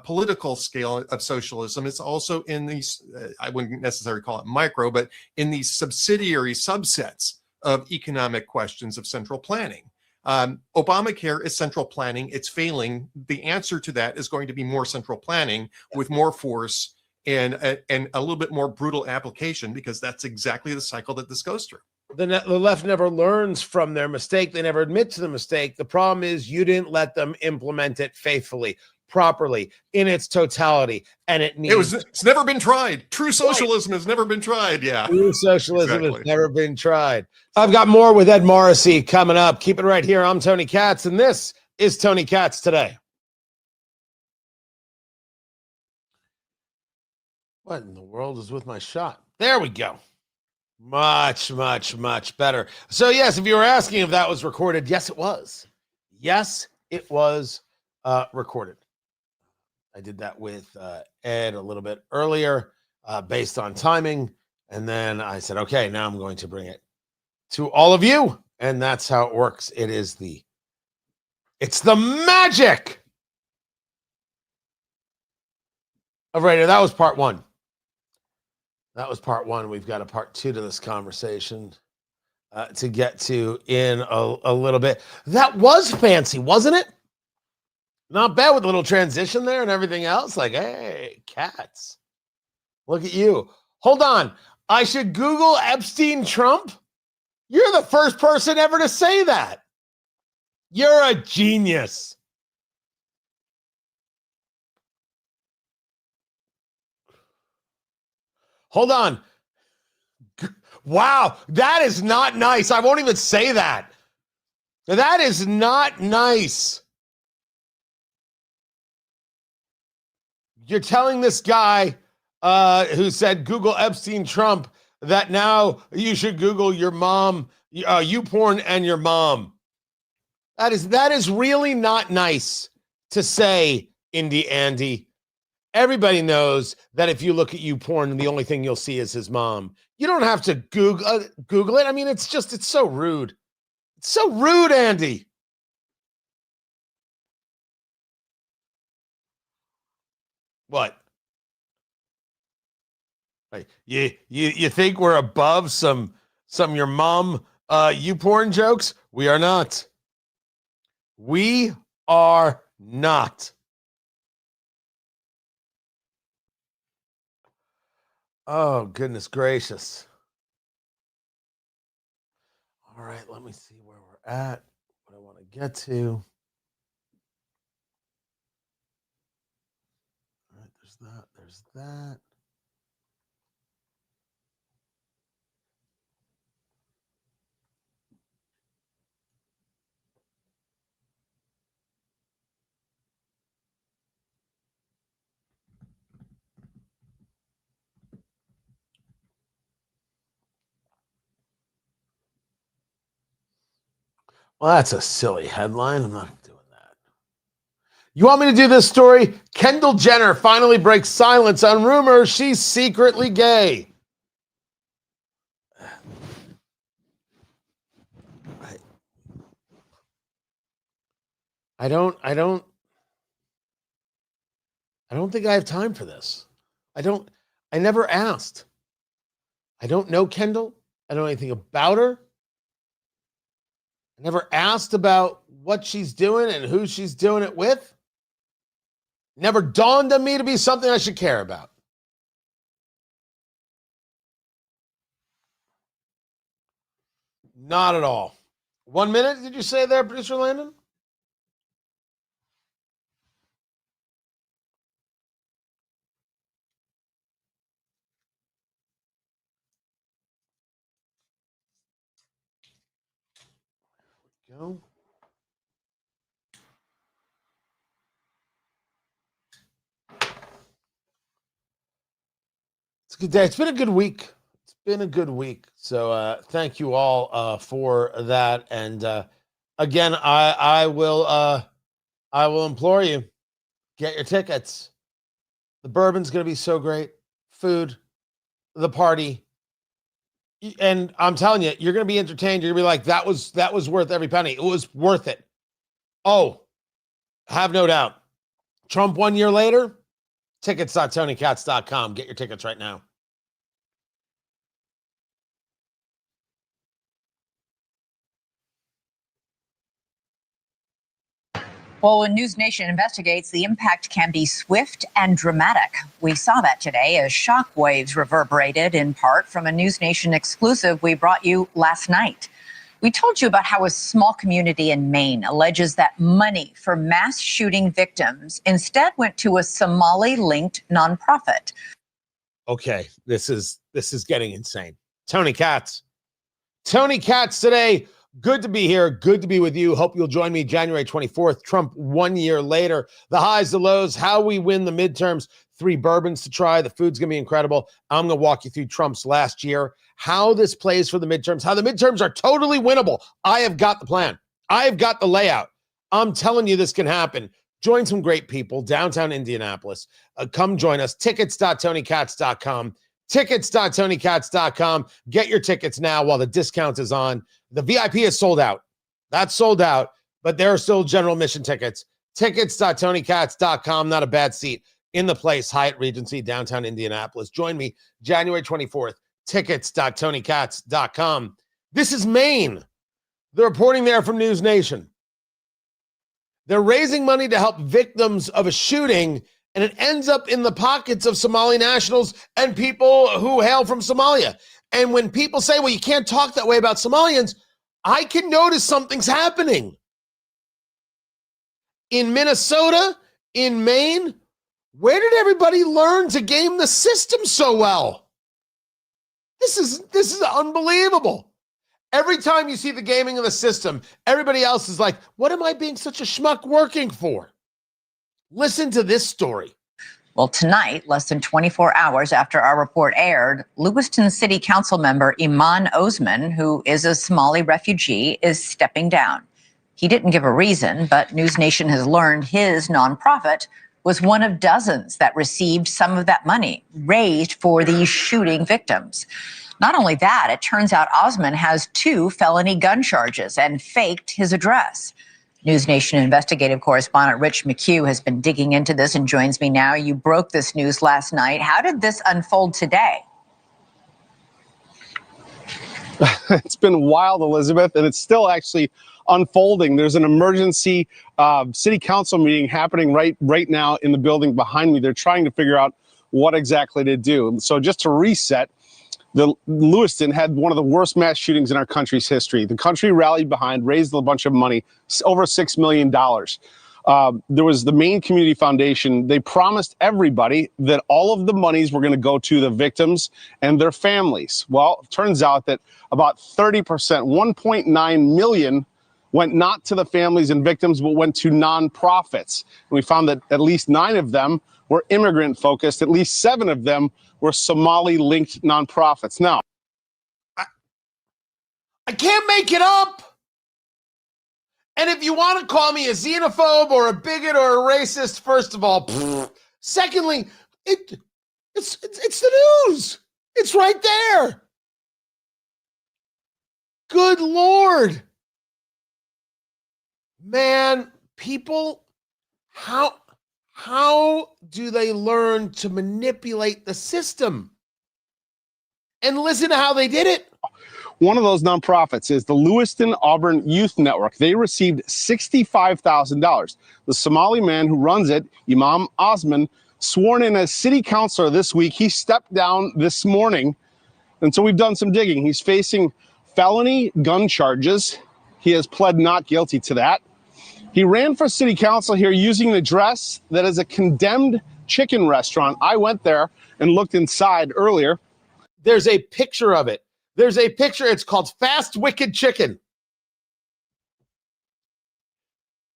political scale of socialism. It's also in these, I wouldn't necessarily call it micro, but in these subsidiary subsets of economic questions of central planning. Obamacare is central planning. It's failing. The answer to that is going to be more central planning with more force and a little bit more brutal application, because that's exactly the cycle that this goes through. The left never learns from their mistake. They never admit to the mistake. The problem is you didn't let them implement it faithfully, properly, in its totality, and it's never been tried. True socialism has never been tried. Yeah, true socialism has never been tried. I've got more with Ed Morrissey coming up. Keep it right here. I'm Tony Katz, and this is Tony Katz Today. What in the world is with my shot? There we go. Much, much, much better. So yes, if you were asking if that was recorded, yes, it was. Yes, it was recorded. I did that with Ed a little bit earlier based on timing. And then I said, okay, now I'm going to bring it to all of you. And that's how it works. It's the magic of radio. That was part one. We've got a part two to this conversation to get to in a little bit. That was fancy, wasn't it? Not bad with a little transition there and everything else. Like, hey, cats, look at you. Hold on. I should Google Epstein Trump? You're the first person ever to say that. You're a genius. Hold on. Wow, that is not nice. I won't even say that. That is not nice. You're telling this guy who said Google Epstein Trump that now you should Google your mom, you porn and your mom. That is really not nice to say, Indie Andy. Everybody knows that if you look at you porn, the only thing you'll see is his mom. You don't have to Google it. I mean, it's so rude. It's so rude, Andy. What? Like, you think we're above some your mom you porn jokes? We are not. We are not. Oh, goodness gracious. All right, let me see where we're at, what I want to get to. All right, there's that. Well, that's a silly headline. I'm not doing that. You want me to do this story? Kendall Jenner finally breaks silence on rumors she's secretly gay. Right. I don't think I have time for this. I never asked. I don't know Kendall. I don't know anything about her. I never asked about what she's doing and who she's doing it with. Never dawned on me to be something I should care about. Not at all. 1 minute, did you say there, producer Landon? Go. It's a good day. It's been a good week. It's been a good week. So thank you all for that. And again, I will implore you, get your tickets. The bourbon's going to be so great. Food, the party. And I'm telling you, you're going to be entertained. You're going to be like, that was worth every penny. It was worth it. Oh, have no doubt. Trump 1 year later, tickets.tonykatz.com. Get your tickets right now. Well, when News Nation investigates, the impact can be swift and dramatic. We saw that today as shockwaves reverberated in part from a News Nation exclusive we brought you last night. We told you about how a small community in Maine alleges that money for mass shooting victims instead went to a Somali-linked nonprofit. Okay, this is getting insane. Tony Katz today. Good to be here. Good to be with you. Hope you'll join me January 24th. Trump 1 year later. The highs, the lows, how we win the midterms. 3 bourbons to try. The food's going to be incredible. I'm going to walk you through Trump's last year, how this plays for the midterms, how the midterms are totally winnable. I have got the plan. I have got the layout. I'm telling you this can happen. Join some great people downtown Indianapolis. Come join us. Tickets.tonykatz.com. Tickets.tonykatz.com. Get your tickets now while the discount is on. The VIP is sold out. That's sold out, but there are still general admission tickets. Tickets.tonykatz.com. Not a bad seat in the place. Hyatt Regency, downtown Indianapolis. Join me January 24th. Tickets.tonykatz.com. This is Maine. The reporting there from News Nation. They're raising money to help victims of a shooting, and it ends up in the pockets of Somali nationals and people who hail from Somalia. And when people say, well, you can't talk that way about Somalians, I can notice something's happening. In Minnesota, in Maine, where did everybody learn to game the system so well? This is unbelievable. Every time you see the gaming of the system, everybody else is like, what am I being such a schmuck working for? Listen to this story. Well, tonight, less than 24 hours after our report aired, Lewiston City Council member Iman Osman, who is a Somali refugee, is stepping down. He didn't give a reason, but News Nation has learned his nonprofit was one of dozens that received some of that money raised for these shooting victims. Not only that, it turns out Osman has 2 felony gun charges and faked his address. News Nation investigative correspondent Rich McHugh has been digging into this and joins me now. You broke this news last night. How did this unfold today? It's been wild, Elizabeth, and it's still actually unfolding. There's an emergency city council meeting happening right now in the building behind me. They're trying to figure out what exactly to do. So just to reset, the Lewiston had one of the worst mass shootings in our country's history. The country rallied behind, raised a bunch of money, over $6 million. There was the Maine Community Foundation. They promised everybody that all of the monies were going to go to the victims and their families. Well, it turns out that about 30%, 1.9 million, went not to the families and victims, but went to nonprofits. And we found that at least 9 of them were immigrant focused. At least 7 of them were Somali linked nonprofits. Now, I can't make it up. And if you want to call me a xenophobe or a bigot or a racist, first of all, secondly, it's the news. It's right there. Good Lord. Man, People, how do they learn to manipulate the system? And listen to how they did it. One of those nonprofits is the Lewiston Auburn Youth Network. They received $65,000. The Somali man who runs it, Imam Osman, sworn in as city councilor this week. He stepped down this morning. And so we've done some digging. He's facing felony gun charges. He has pled not guilty to that. He ran for city council here using an address that is a condemned chicken restaurant. I went there and looked inside earlier. There's a picture of it. There's a picture. It's called Fast Wicked Chicken.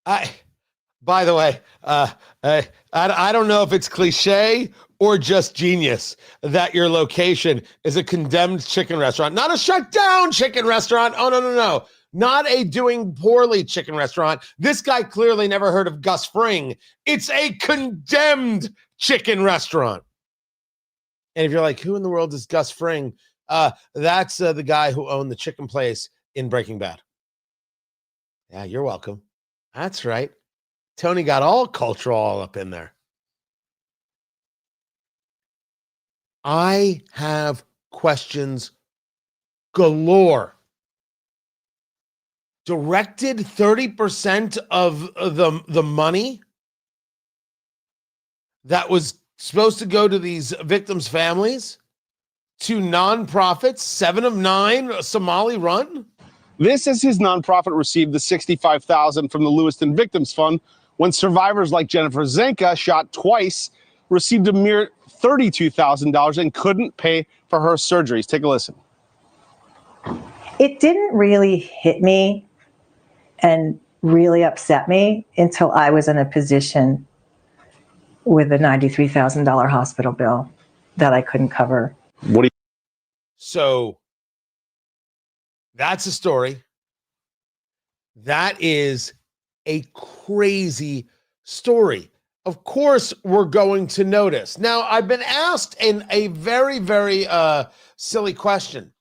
By the way, I don't know if it's cliche or just genius that your location is a condemned chicken restaurant, not a shut down chicken restaurant. Oh, no. Not a doing poorly chicken restaurant. This guy clearly never heard of Gus Fring. It's a condemned chicken restaurant. And if you're like, who in the world is Gus Fring? That's the guy who owned the chicken place in Breaking Bad. Yeah, you're welcome. That's right. Tony got all cultural all up in there. I have questions galore. Directed 30% of the money that was supposed to go to these victims' families to nonprofits, 7 of 9 Somali run. This is his nonprofit received the $65,000 from the Lewiston Victims Fund when survivors like Jennifer Zenka, shot twice, received a mere $32,000 and couldn't pay for her surgeries. Take a listen. It didn't really hit me and really upset me until I was in a position with a $93,000 hospital bill that I couldn't cover. So that's a story. That is a crazy story. Of course, we're going to notice. Now, I've been asked in a very, very silly question.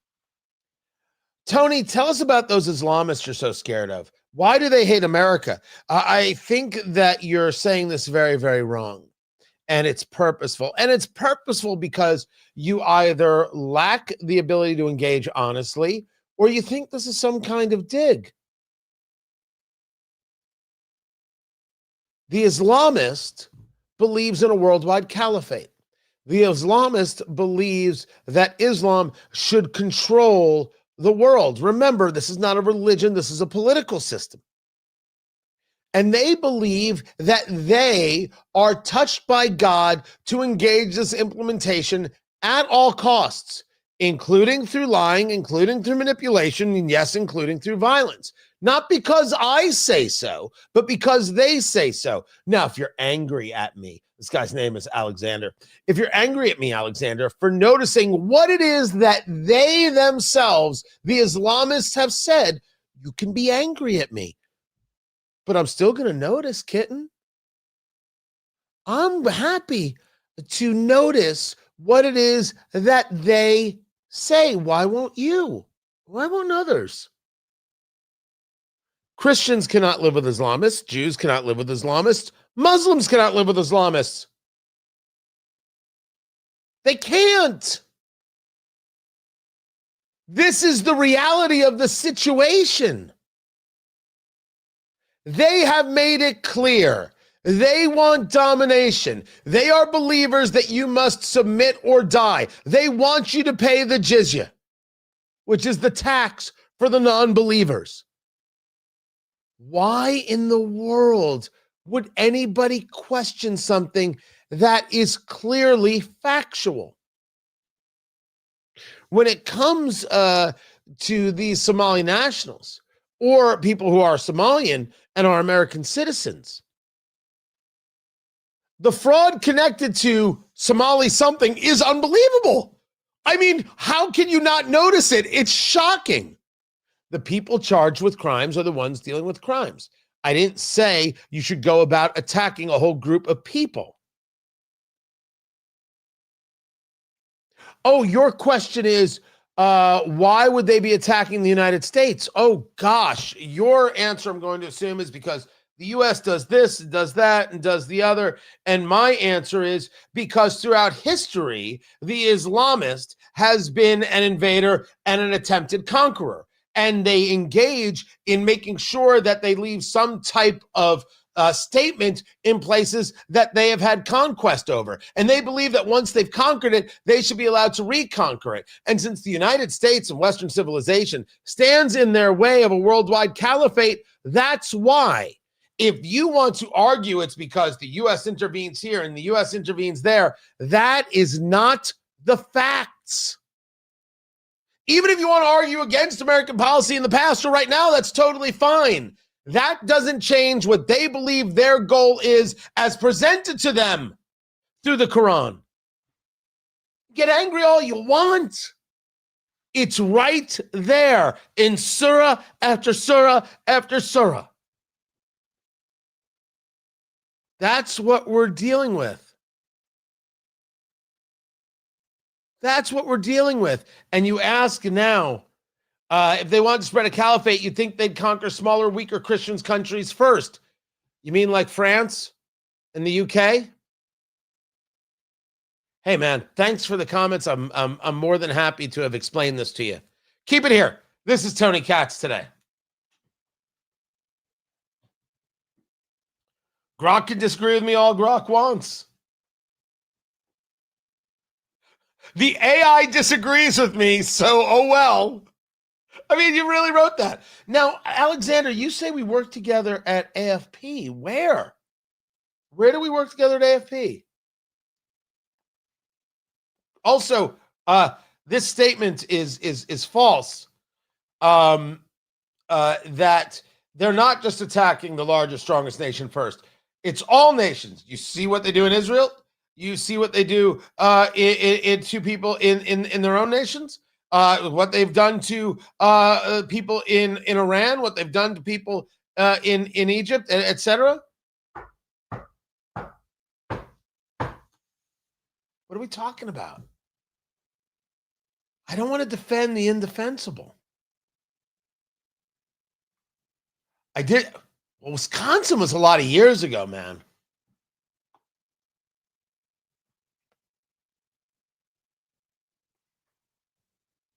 Tony, tell us about those Islamists you're so scared of. Why do they hate America? I think that you're saying this very, very wrong. And it's purposeful. And it's purposeful because you either lack the ability to engage honestly, or you think this is some kind of dig. The Islamist believes in a worldwide caliphate. The Islamist believes that Islam should control the world. Remember, this is not a religion, this is a political system. And they believe that they are touched by God to engage this implementation at all costs, including through lying, including through manipulation, and yes, including through violence. Not because I say so, but because they say so. Now, if you're angry at me, this guy's name is Alexander. If you're angry at me, Alexander, for noticing what it is that they themselves, the Islamists, have said, you can be angry at me. But I'm still going to notice, kitten. I'm happy to notice what it is that they say. Why won't you? Why won't others? Christians cannot live with Islamists. Jews cannot live with Islamists. Muslims cannot live with Islamists. They can't. This is the reality of the situation. They have made it clear. They want domination. They are believers that you must submit or die. They want you to pay the jizya, which is the tax for the non-believers. Why in the world would anybody question something that is clearly factual? When it comes to these Somali nationals or people who are Somalian and are American citizens, the fraud connected to Somali something is unbelievable. I mean, how can you not notice it? It's shocking. The people charged with crimes are the ones dealing with crimes. I didn't say you should go about attacking a whole group of people. Oh, your question is, why would they be attacking the United States? Oh, gosh. Your answer, I'm going to assume, is because the U.S. does this, does that, and does the other. And my answer is because throughout history, the Islamist has been an invader and an attempted conqueror. And they engage in making sure that they leave some type of statement in places that they have had conquest over. And they believe that once they've conquered it, they should be allowed to reconquer it. And since the United States and Western civilization stands in their way of a worldwide caliphate, that's why. If you want to argue it's because the U.S. intervenes here and the U.S. intervenes there, that is not the facts. Even if you want to argue against American policy in the past or right now, that's totally fine. That doesn't change what they believe their goal is as presented to them through the Quran. Get angry all you want. It's right there in surah after surah after surah. That's what we're dealing with. That's what we're dealing with. And you ask now, if they wanted to spread a caliphate, you'd think they'd conquer smaller, weaker Christian countries first. You mean like France and the UK? Hey, man, thanks for the comments. I'm more than happy to have explained this to you. Keep it here. This is Tony Katz today. Grok can disagree with me all Grok wants. The AI disagrees with me, so oh well. I mean, you really wrote that. Now, Alexander, you say we work together at AFP. Where? Where do we work together at AFP? Also, this statement is false. That they're not just attacking the largest, strongest nation first. It's all nations. You see what they do in Israel. You see what they do to people in their own nations. What they've done to people in Iran. What they've done to people in Egypt, etc. What are we talking about? I don't want to defend the indefensible. I did. Well, Wisconsin was a lot of years ago, man.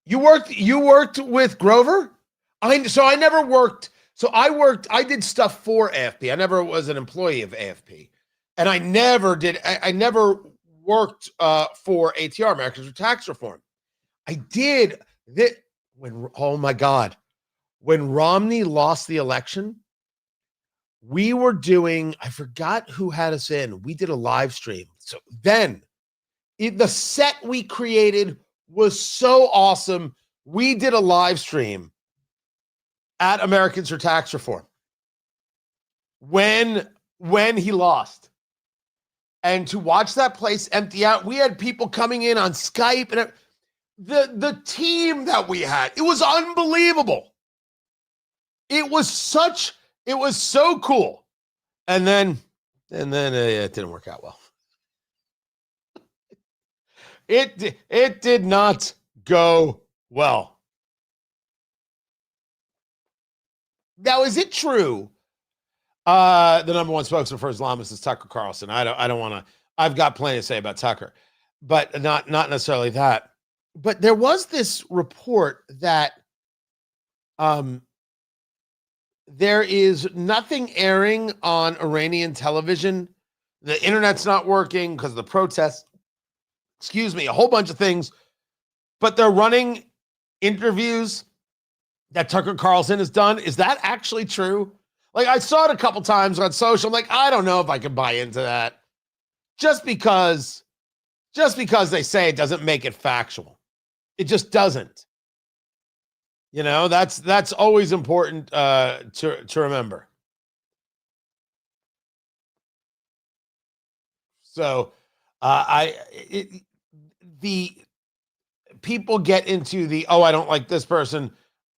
You worked with Grover? I never worked. So I did stuff for AFP. I never was an employee of AFP. And I never worked for ATR, Americans for Tax Reform. I did that oh my God. When Romney lost the election, we were doing, I forgot who had us in. We did a live stream. So then the set we created was so awesome. We did a live stream at Americans for Tax Reform when he lost. And to watch that place empty out, we had people coming in on Skype and the team that we had, it was unbelievable. It was so cool. And then it didn't work out well. It did not go well. Now, is it true? The number one spokesman for Islamists is Tucker Carlson. I don't want to. I've got plenty to say about Tucker, but not necessarily that. But there was this report that there is nothing airing on Iranian television. The internet's not working because of the protests. Excuse me, a whole bunch of things. But they're running interviews that Tucker Carlson has done. Is that actually true? Like, I saw it a couple times on social. I'm like, I don't know if I can buy into that. Just because they say it doesn't make it factual. It just doesn't. You know, that's always important to remember. So the people get into the, oh, I don't like this person.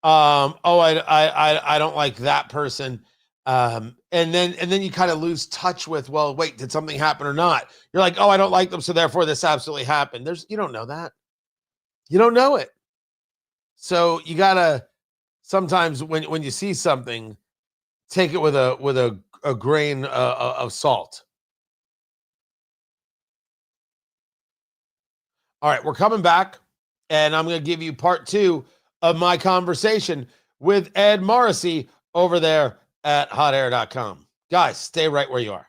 I don't like that person. And then you kind of lose touch with, well, wait, did something happen or not? You're like, oh, I don't like them, so therefore this absolutely happened. You don't know that. You don't know it. So you gotta sometimes when you see something, take it with a a grain of salt. All right, we're coming back, and I'm going to give you part 2 of my conversation with Ed Morrissey over there at hotair.com. Guys, stay right where you are.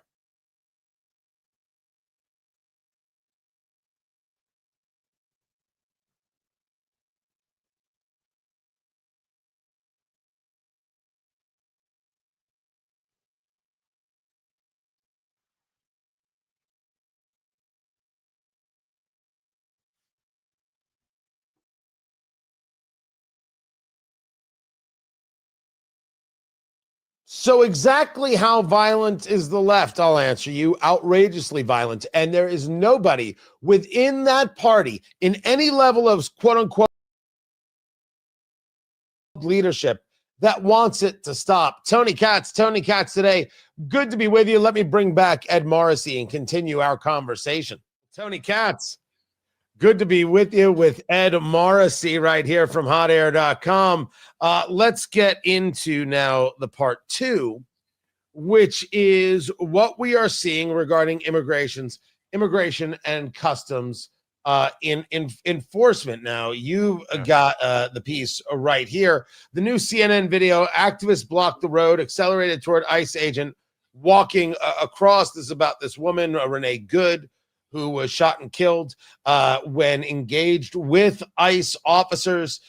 So exactly how violent is the left? I'll answer you. Outrageously violent. And there is nobody within that party in any level of quote unquote leadership that wants it to stop. Tony Katz today. Good to be with you. Let me bring back Ed Morrissey and continue our conversation. Tony Katz, good to be with you with Ed Morrissey right here from hotair.com. Let's get into now the part 2, which is what we are seeing regarding immigration and customs in enforcement. Now, you've got the piece right here. The new CNN video, activists blocked the road, accelerated toward ICE agent walking across. This is about this woman, Renee Good, who was shot and killed when engaged with ICE officers.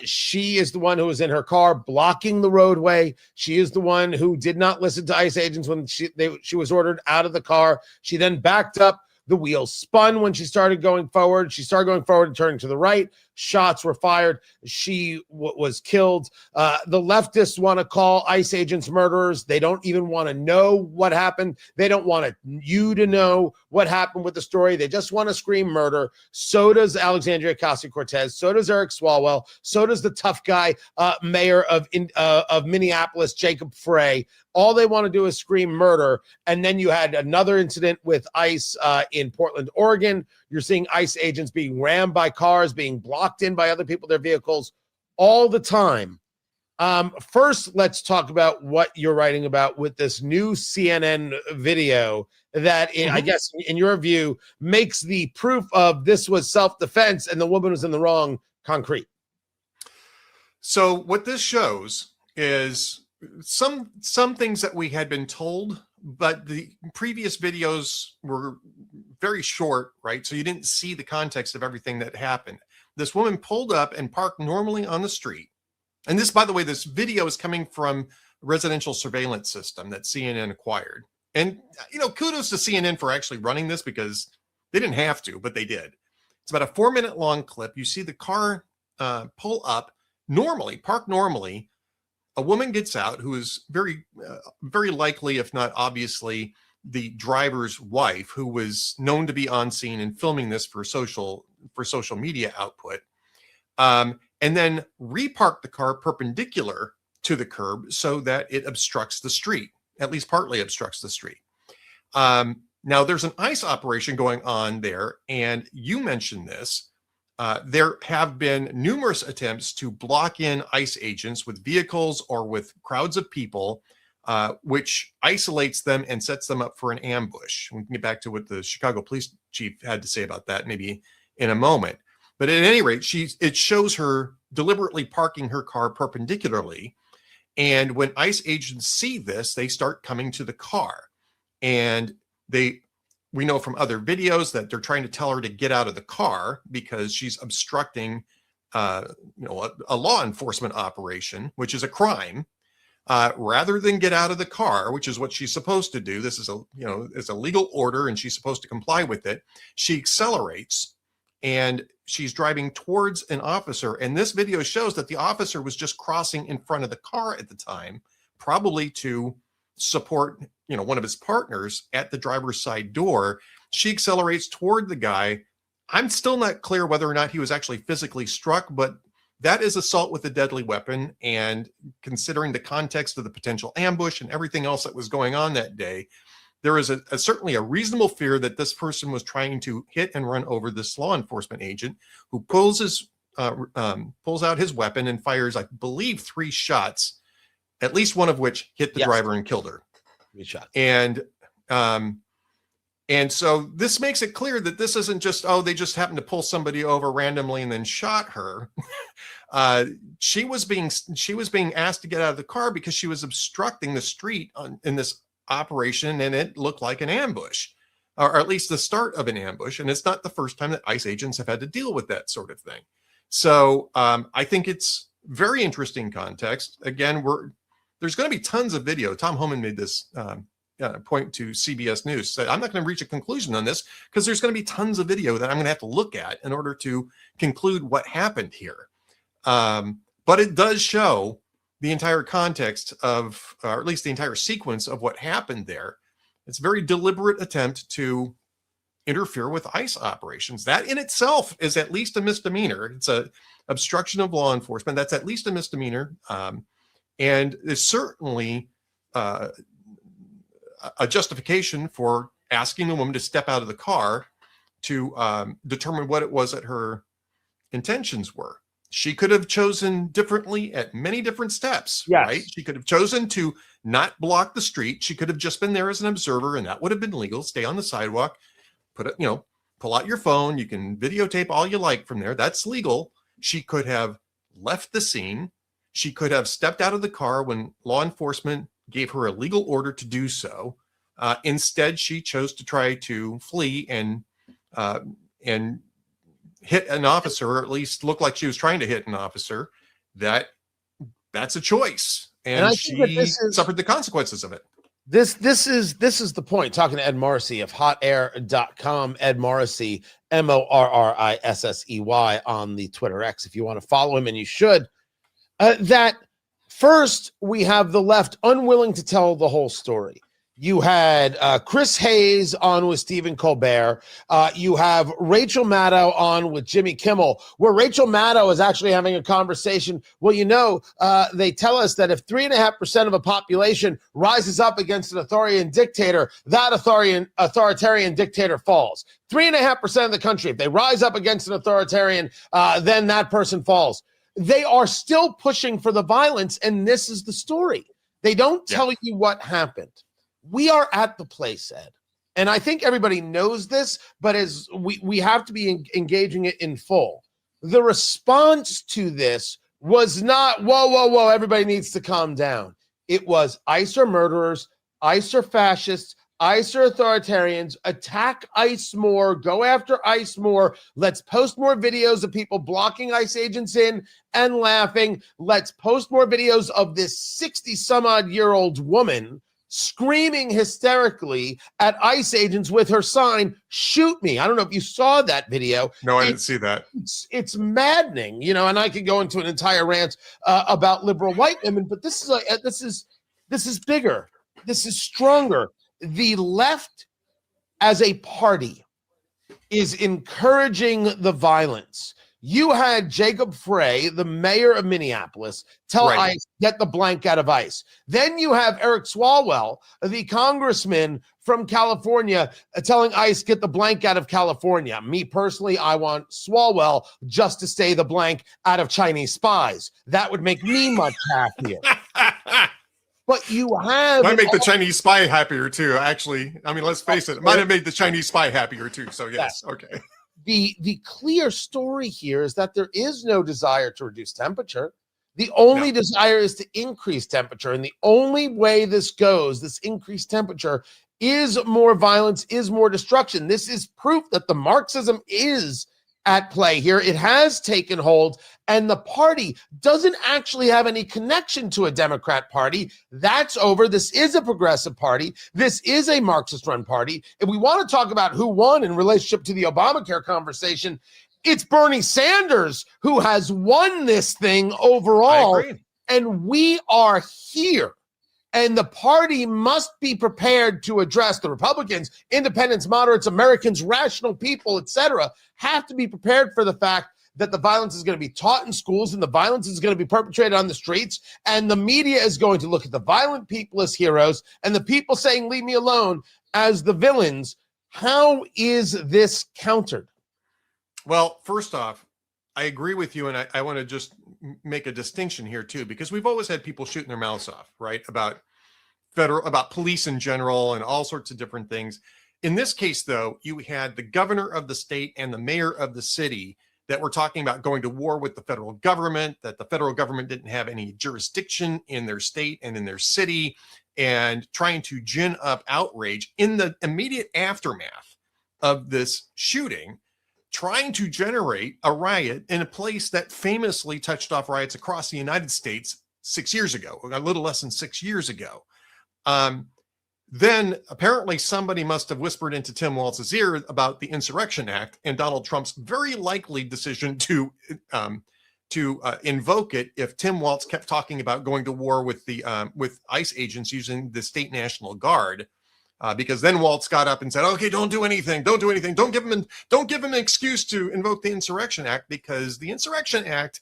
She is the one who was in her car blocking the roadway. She is the one who did not listen to ICE agents when she was ordered out of the car. She then backed up. The wheel spun when she started going forward. She started going forward and turning to the right. Shots were fired. She was killed. The leftists want to call ICE agents murderers. They don't even want to know what happened. They don't want you to know what happened with the story. They just want to scream murder. So does Alexandria Ocasio-Cortez. So does Eric Swalwell. So does the tough guy, mayor of Minneapolis, Jacob Frey. All they want to do is scream murder. And then you had another incident with ICE in Portland, Oregon. You're seeing ICE agents being rammed by cars, being blocked in by other people, their vehicles, all the time. First, let's talk about what you're writing about with this new CNN video that, I guess, in your view, makes the proof of this was self-defense and the woman was in the wrong concrete. So what this shows is some things that we had been told, but the previous videos were very short, right? So you didn't see the context of everything that happened. This woman pulled up and parked normally on the street. And this, by the way, this video is coming from a residential surveillance system that CNN acquired. And, you know, kudos to CNN for actually running this because they didn't have to, but they did. It's about a 4-minute long clip. You see the car pull up normally, park normally. A woman gets out who is very likely, if not obviously, the driver's wife, who was known to be on scene and filming this for social media output, and then repark the car perpendicular to the curb so that it obstructs the street, at least partly obstructs the street. Now, there's an ICE operation going on there, and you mentioned this. There have been numerous attempts to block in ICE agents with vehicles or with crowds of people, which isolates them and sets them up for an ambush. We can get back to what the Chicago police chief had to say about that maybe in a moment. But at any rate, it shows her deliberately parking her car perpendicularly. And when ICE agents see this, they start coming to the car. And we know from other videos that they're trying to tell her to get out of the car because she's obstructing, a law enforcement operation, which is a crime, rather than get out of the car, which is what she's supposed to do. This is it's a legal order and she's supposed to comply with it. She accelerates and she's driving towards an officer. And this video shows that the officer was just crossing in front of the car at the time, probably to support one of his partners at the driver's side door. She accelerates toward the guy. I'm still not clear whether or not he was actually physically struck, but that is assault with a deadly weapon. And considering the context of the potential ambush and everything else that was going on that day, there is certainly a reasonable fear that this person was trying to hit and run over this law enforcement agent, who pulls out his weapon and fires, I believe, 3 shots, at least one of which hit the driver and killed her. Shot. And so this makes it clear that this isn't just, oh, they just happened to pull somebody over randomly and then shot her. She was being asked to get out of the car because she was obstructing the street in this operation, and it looked like an ambush, or at least the start of an ambush. And it's not the first time that ICE agents have had to deal with that sort of thing. So I think it's very interesting context. Again, there's going to be tons of video. Tom Homan made this point to CBS News, said, I'm not going to reach a conclusion on this because there's going to be tons of video that I'm going to have to look at in order to conclude what happened here. But it does show the entire context of, or at least the entire sequence of what happened there. It's a very deliberate attempt to interfere with ICE operations. That in itself is at least a misdemeanor. It's a obstruction of law enforcement. That's at least a misdemeanor. And there's certainly a justification for asking the woman to step out of the car to determine what it was that her intentions were. She could have chosen differently at many different steps, right? She could have chosen to not block the street. She could have just been there as an observer, and that would have been legal. Stay on the sidewalk, pull out your phone. You can videotape all you like from there. That's legal. She could have left the scene. She could have stepped out of the car when law enforcement gave her a legal order to do so. Instead, she chose to try to flee and hit an officer, or at least look like she was trying to hit an officer. That's a choice, and she suffered the consequences of it. This is the point. Talking to Ed Morrissey of hotair.com, Ed Morrissey, Morrissey on the Twitter X, if you want to follow him, and you should. That first, we have the left unwilling to tell the whole story. You had Chris Hayes on with Stephen Colbert. You have Rachel Maddow on with Jimmy Kimmel, where Rachel Maddow is actually having a conversation. Well, they tell us that if 3.5% of a population rises up against an authoritarian dictator, that authoritarian dictator falls. 3.5% of the country, if they rise up against an authoritarian, then that person falls. They are still pushing for the violence, and this is the story. They don't tell you what happened. We are at the place, Ed, and I think everybody knows this, but as we have to be engaging it in full. The response to this was not, whoa, everybody needs to calm down. It was ICE are murderers, ICE are fascists, ICE are authoritarians, attack ICE more, go after ICE more. Let's post more videos of people blocking ICE agents in and laughing. Let's post more videos of this 60-some-odd-year-old woman screaming hysterically at ICE agents with her sign, "Shoot me." I don't know if you saw that video. No, I didn't see that. It's maddening, and I could go into an entire rant about liberal white women, but this is bigger. This is stronger. The left as a party is encouraging the violence. You had Jacob Frey, the mayor of Minneapolis, tell ICE, get the blank out of ICE. Then you have Eric Swalwell, the congressman from California, telling ICE, get the blank out of California. Me personally, I want Swalwell just to stay the blank out of Chinese spies. That would make me much happier. But you have... Might make the Chinese spy happier, too, actually. I mean, let's face it. It might have made the Chinese spy happier, too. So, yes. Okay. The clear story here is that there is no desire to reduce temperature. The only desire is to increase temperature. And the only way this goes, this increased temperature, is more violence, is more destruction. This is proof that the Marxism is at play here. It has taken hold, and the party doesn't actually have any connection to a Democrat party. That's over. This is a progressive party. This is a Marxist-run party. If we want to talk about who won in relationship to the Obamacare conversation, it's Bernie Sanders who has won this thing overall. I agree. And we are here. And the party must be prepared to address the Republicans, independents, moderates, Americans, rational people, etc., have to be prepared for the fact that the violence is going to be taught in schools and the violence is going to be perpetrated on the streets. And the media is going to look at the violent people as heroes and the people saying, leave me alone, as the villains. How is this countered? Well, first off, I agree with you. And I want to just make a distinction here, too, because we've always had people shooting their mouths off, right, about about police in general and all sorts of different things. In this case, though, you had the governor of the state and the mayor of the city that were talking about going to war with the federal government, that the federal government didn't have any jurisdiction in their state and in their city, and trying to gin up outrage in the immediate aftermath of this shooting, trying to generate a riot in a place that famously touched off riots across the United States 6 years ago, a little less than 6 years ago. Then apparently somebody must have whispered into Tim Walz's ear about the Insurrection Act and Donald Trump's very likely decision to invoke it if Tim Walz kept talking about going to war with the with ICE agents using the state National Guard. Because then Walz got up and said, "Okay, don't do anything. Don't do anything. Don't give him an excuse to invoke the Insurrection Act, because the Insurrection Act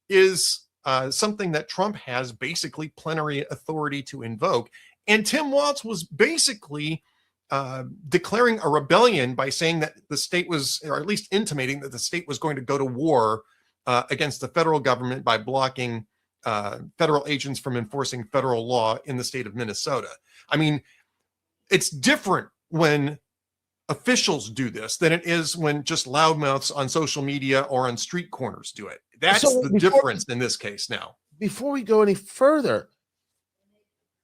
is something that Trump has basically plenary authority to invoke." And Tim Walz was basically declaring a rebellion by saying that the state was, or at least intimating that the state was going to go to war against the federal government by blocking federal agents from enforcing federal law in the state of Minnesota. I mean, it's different when officials do this than it is when just loudmouths on social media or on street corners do it. That's the difference in this case now. Before we go any further,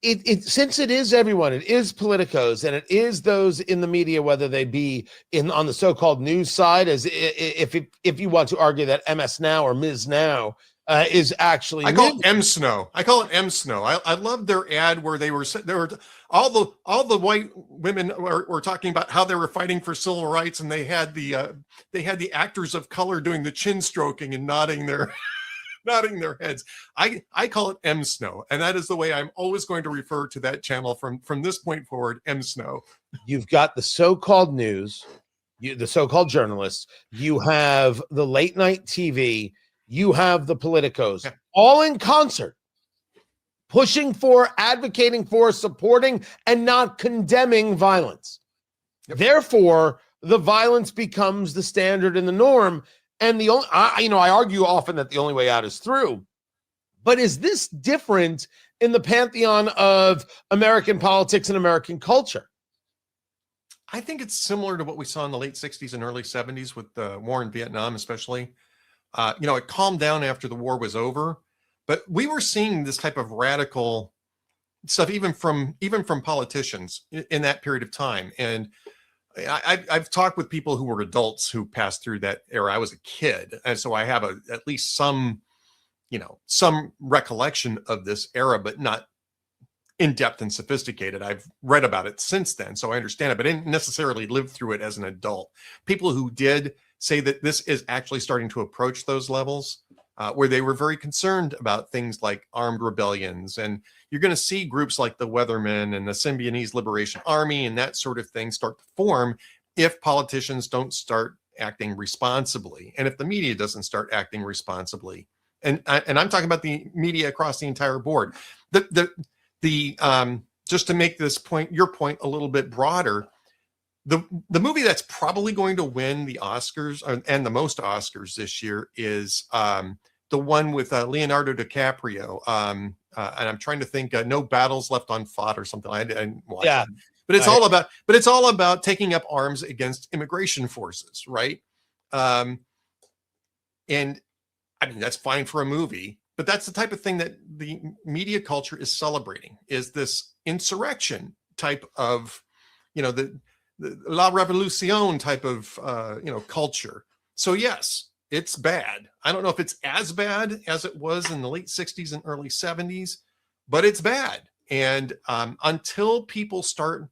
it since it is everyone, it is politicos, and it is those in the media, whether they be on the so-called news side, as if you want to argue that MS Now or Ms. Now is actually I call it M Snow. I call it M Snow. I love their ad where they were all the white women were talking about how they were fighting for civil rights, and they had the actors of color doing the chin stroking and nodding their heads. I call it M Snow, and that is the way I'm always going to refer to that channel from this point forward. M Snow. You've got the so-called news, the so-called journalists. You have the late night TV. You have the politicos, all in concert, pushing for, advocating for, supporting, and not condemning violence. Yep. Therefore, the violence becomes the standard and the norm. And the only, I argue often that the only way out is through. But is this different in the pantheon of American politics and American culture? I think it's similar to what we saw in the late 60s and early 70s with the war in Vietnam, especially. It calmed down after the war was over, but we were seeing this type of radical stuff even from politicians in that period of time. And I've talked with people who were adults who passed through that era. I was a kid, and so I have at least some recollection of this era, but not in depth and sophisticated. I've read about it since then, so I understand it, but I didn't necessarily live through it as an adult. People who did say that this is actually starting to approach those levels where they were very concerned about things like armed rebellions. And you're going to see groups like the Weathermen and the Symbionese Liberation Army and that sort of thing start to form if politicians don't start acting responsibly, and if the media doesn't start acting responsibly. And I'm talking about the media across the entire board. Just to make this point, your point, a little bit broader, the movie that's probably going to win the Oscars and the most Oscars this year is the one with Leonardo DiCaprio. And I'm trying to think, No Battles Left Unfought or something. I didn't watch it. But it's all about taking up arms against immigration forces, right? And I mean, that's fine for a movie, but that's the type of thing that the media culture is celebrating, is this insurrection type of, the La Revolution type of, culture. So yes, it's bad. I don't know if it's as bad as it was in the late 60s and early 70s, but it's bad. And until people start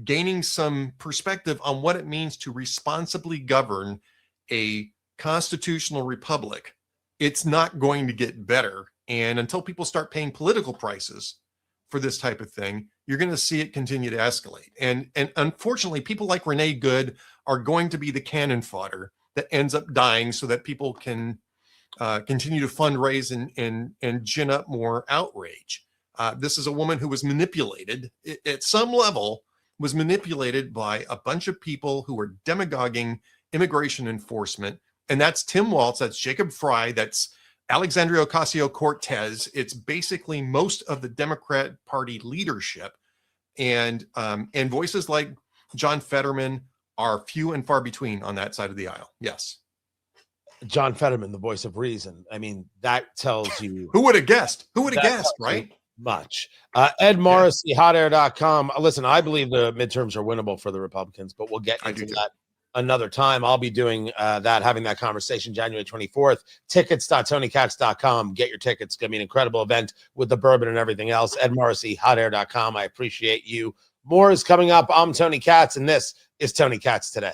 gaining some perspective on what it means to responsibly govern a constitutional republic, it's not going to get better. And until people start paying political prices for this type of thing, you're going to see it continue to escalate. And unfortunately, people like Renee Good are going to be the cannon fodder that ends up dying so that people can continue to fundraise and gin up more outrage. This is a woman who was manipulated at some level, was manipulated by a bunch of people who were demagoguing immigration enforcement. And that's Tim Walz, that's Jacob Frey, that's Alexandria Ocasio-Cortez. It's basically most of the Democrat Party leadership, and voices like John Fetterman are few and far between on that side of the aisle. Yes. John Fetterman, the voice of reason. I mean, that tells you. Who would have guessed? Who would have That guessed, tells you right? much. Ed Morrissey, hotair.com. Listen, I believe the midterms are winnable for the Republicans, but we'll get into that another time. I'll be doing having that conversation January 24th. Tickets.tonykatz.com. Get your tickets. It's going to be an incredible event with the bourbon and everything else. Ed Morrissey, hotair.com. I appreciate you. More is coming up. I'm Tony Katz, and this is Tony Katz Today.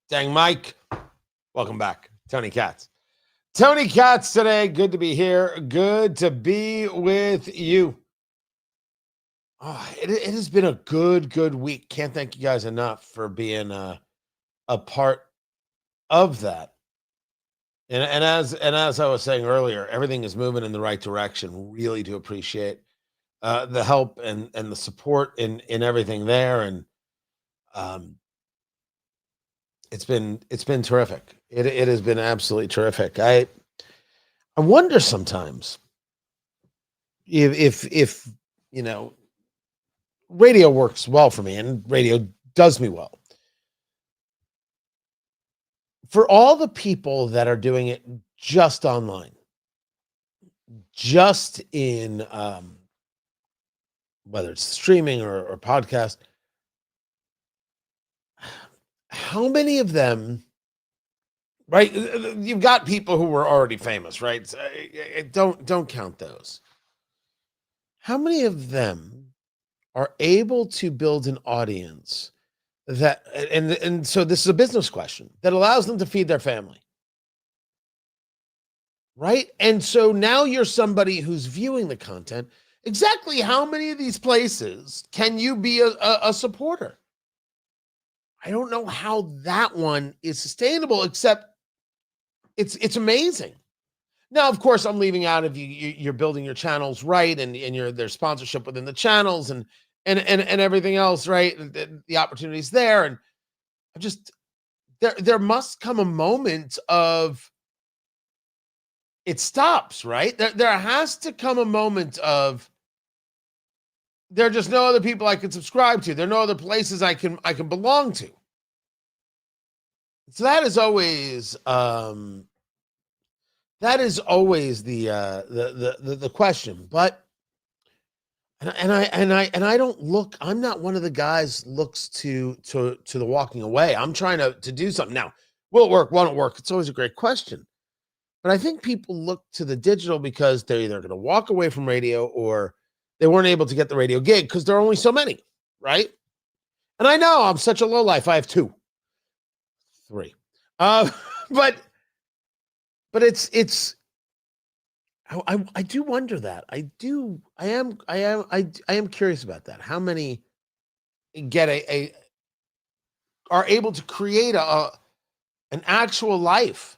Dang, Mike. Welcome back. Tony Katz. Tony Katz Today. Good to be here. Good to be with you. Oh, it has been a good week. Can't thank you guys enough for being a part of that. And as I was saying earlier, everything is moving in the right direction. Really do appreciate the help and the support in everything there. And it's been terrific. It has been absolutely terrific. I wonder sometimes if you know, radio works well for me, and radio does me well. For all the people that are doing it just online, just in whether it's streaming or podcast, how many of them, right? You've got people who were already famous, right? So, don't count those. How many of them are able to build an audience that, and so this is a business question, that allows them to feed their family, right? And so now you're somebody who's viewing the content. Exactly how many of these places can you be a supporter? I don't know how that one is sustainable, except it's amazing. Now, of course, I'm leaving out if you're building your channels right, and there's sponsorship within the channels and everything else, right? The opportunities there, and I'm just there must come a moment of it stops, right? There has to come a moment of there are just no other people I can subscribe to. There are no other places I can belong to. So that is always the question. But and I don't look. I'm not one of the guys looks to the walking away. I'm trying to do something now. Will it work? Won't it work? It's always a great question. But I think people look to the digital because they're either going to walk away from radio or they weren't able to get the radio gig because there are only so many, right? And I know I'm such a lowlife. I have 2, 3. But it's I do wonder that. I am curious about that. How many get are able to create an actual life?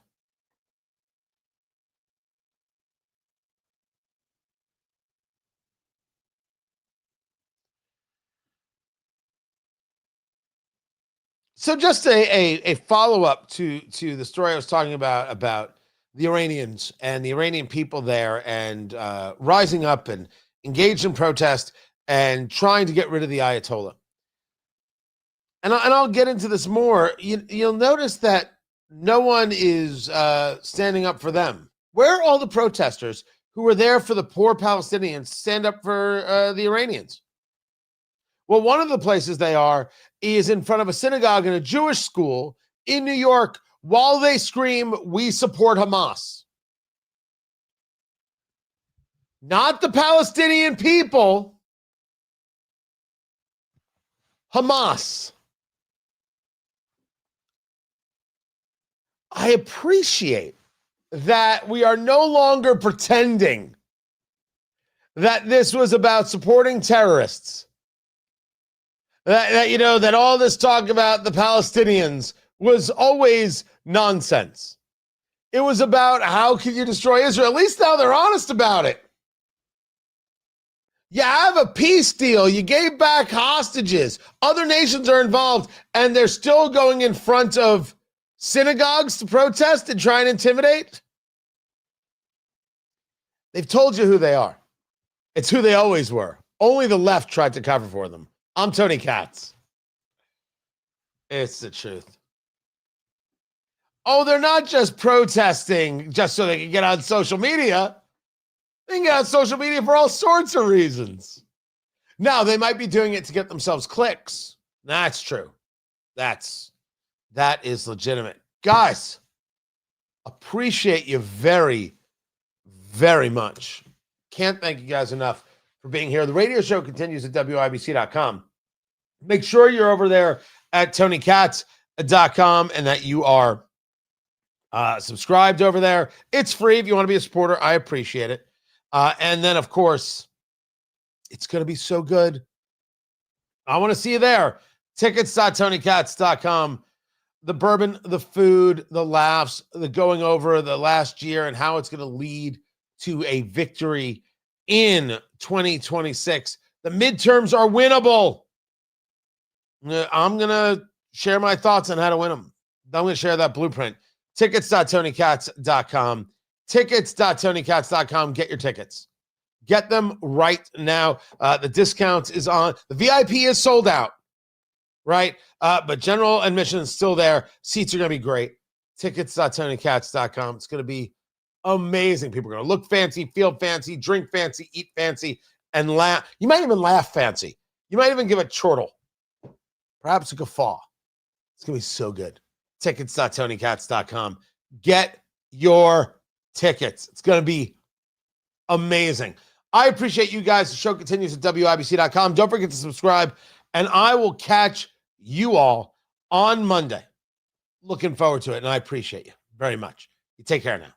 So just a follow-up to the story I was talking about the Iranians and the Iranian people there and rising up and engaged in protest and trying to get rid of the Ayatollah. And I'll get into this more. You'll notice that no one is standing up for them. Where are all the protesters who were there for the poor Palestinians stand up for the Iranians? Well, one of the places they are is in front of a synagogue in a Jewish school in New York while they scream, "We support Hamas." Not the Palestinian people, Hamas. I appreciate that we are no longer pretending that this was about supporting terrorists. That all this talk about the Palestinians was always nonsense. It was about how can you destroy Israel. At least now they're honest about it. You have a peace deal. You gave back hostages. Other nations are involved, and they're still going in front of synagogues to protest and try and intimidate. They've told you who they are. It's who they always were. Only the left tried to cover for them. I'm Tony Katz. It's the truth. Oh, they're not just protesting just so they can get on social media. They can get on social media for all sorts of reasons. Now, they might be doing it to get themselves clicks. That's true. That is legitimate. Guys, appreciate you very, very much. Can't thank you guys enough for being here. The radio show continues at WIBC.com. Make sure you're over there at TonyKatz.com and that you are subscribed over there. It's free if you want to be a supporter. I appreciate it. And then, of course, it's going to be so good. I want to see you there. Tickets.TonyKatz.com. The bourbon, the food, the laughs, the going over the last year and how it's going to lead to a victory in 2026. The midterms are winnable. I'm going to share my thoughts on how to win them. I'm going to share that blueprint. Tickets.TonyKatz.com. Tickets.TonyKatz.com. Get your tickets. Get them right now. The discount is on. The VIP is sold out, right? But general admission is still there. Seats are going to be great. Tickets.TonyKatz.com. It's going to be amazing. People are going to look fancy, feel fancy, drink fancy, eat fancy, and laugh. You might even laugh fancy. You might even give a chortle. Perhaps a guffaw. It's going to be so good. Tickets.TonyKatz.com. Get your tickets. It's going to be amazing. I appreciate you guys. The show continues at WIBC.com. Don't forget to subscribe, and I will catch you all on Monday. Looking forward to it, and I appreciate you very much. You take care now.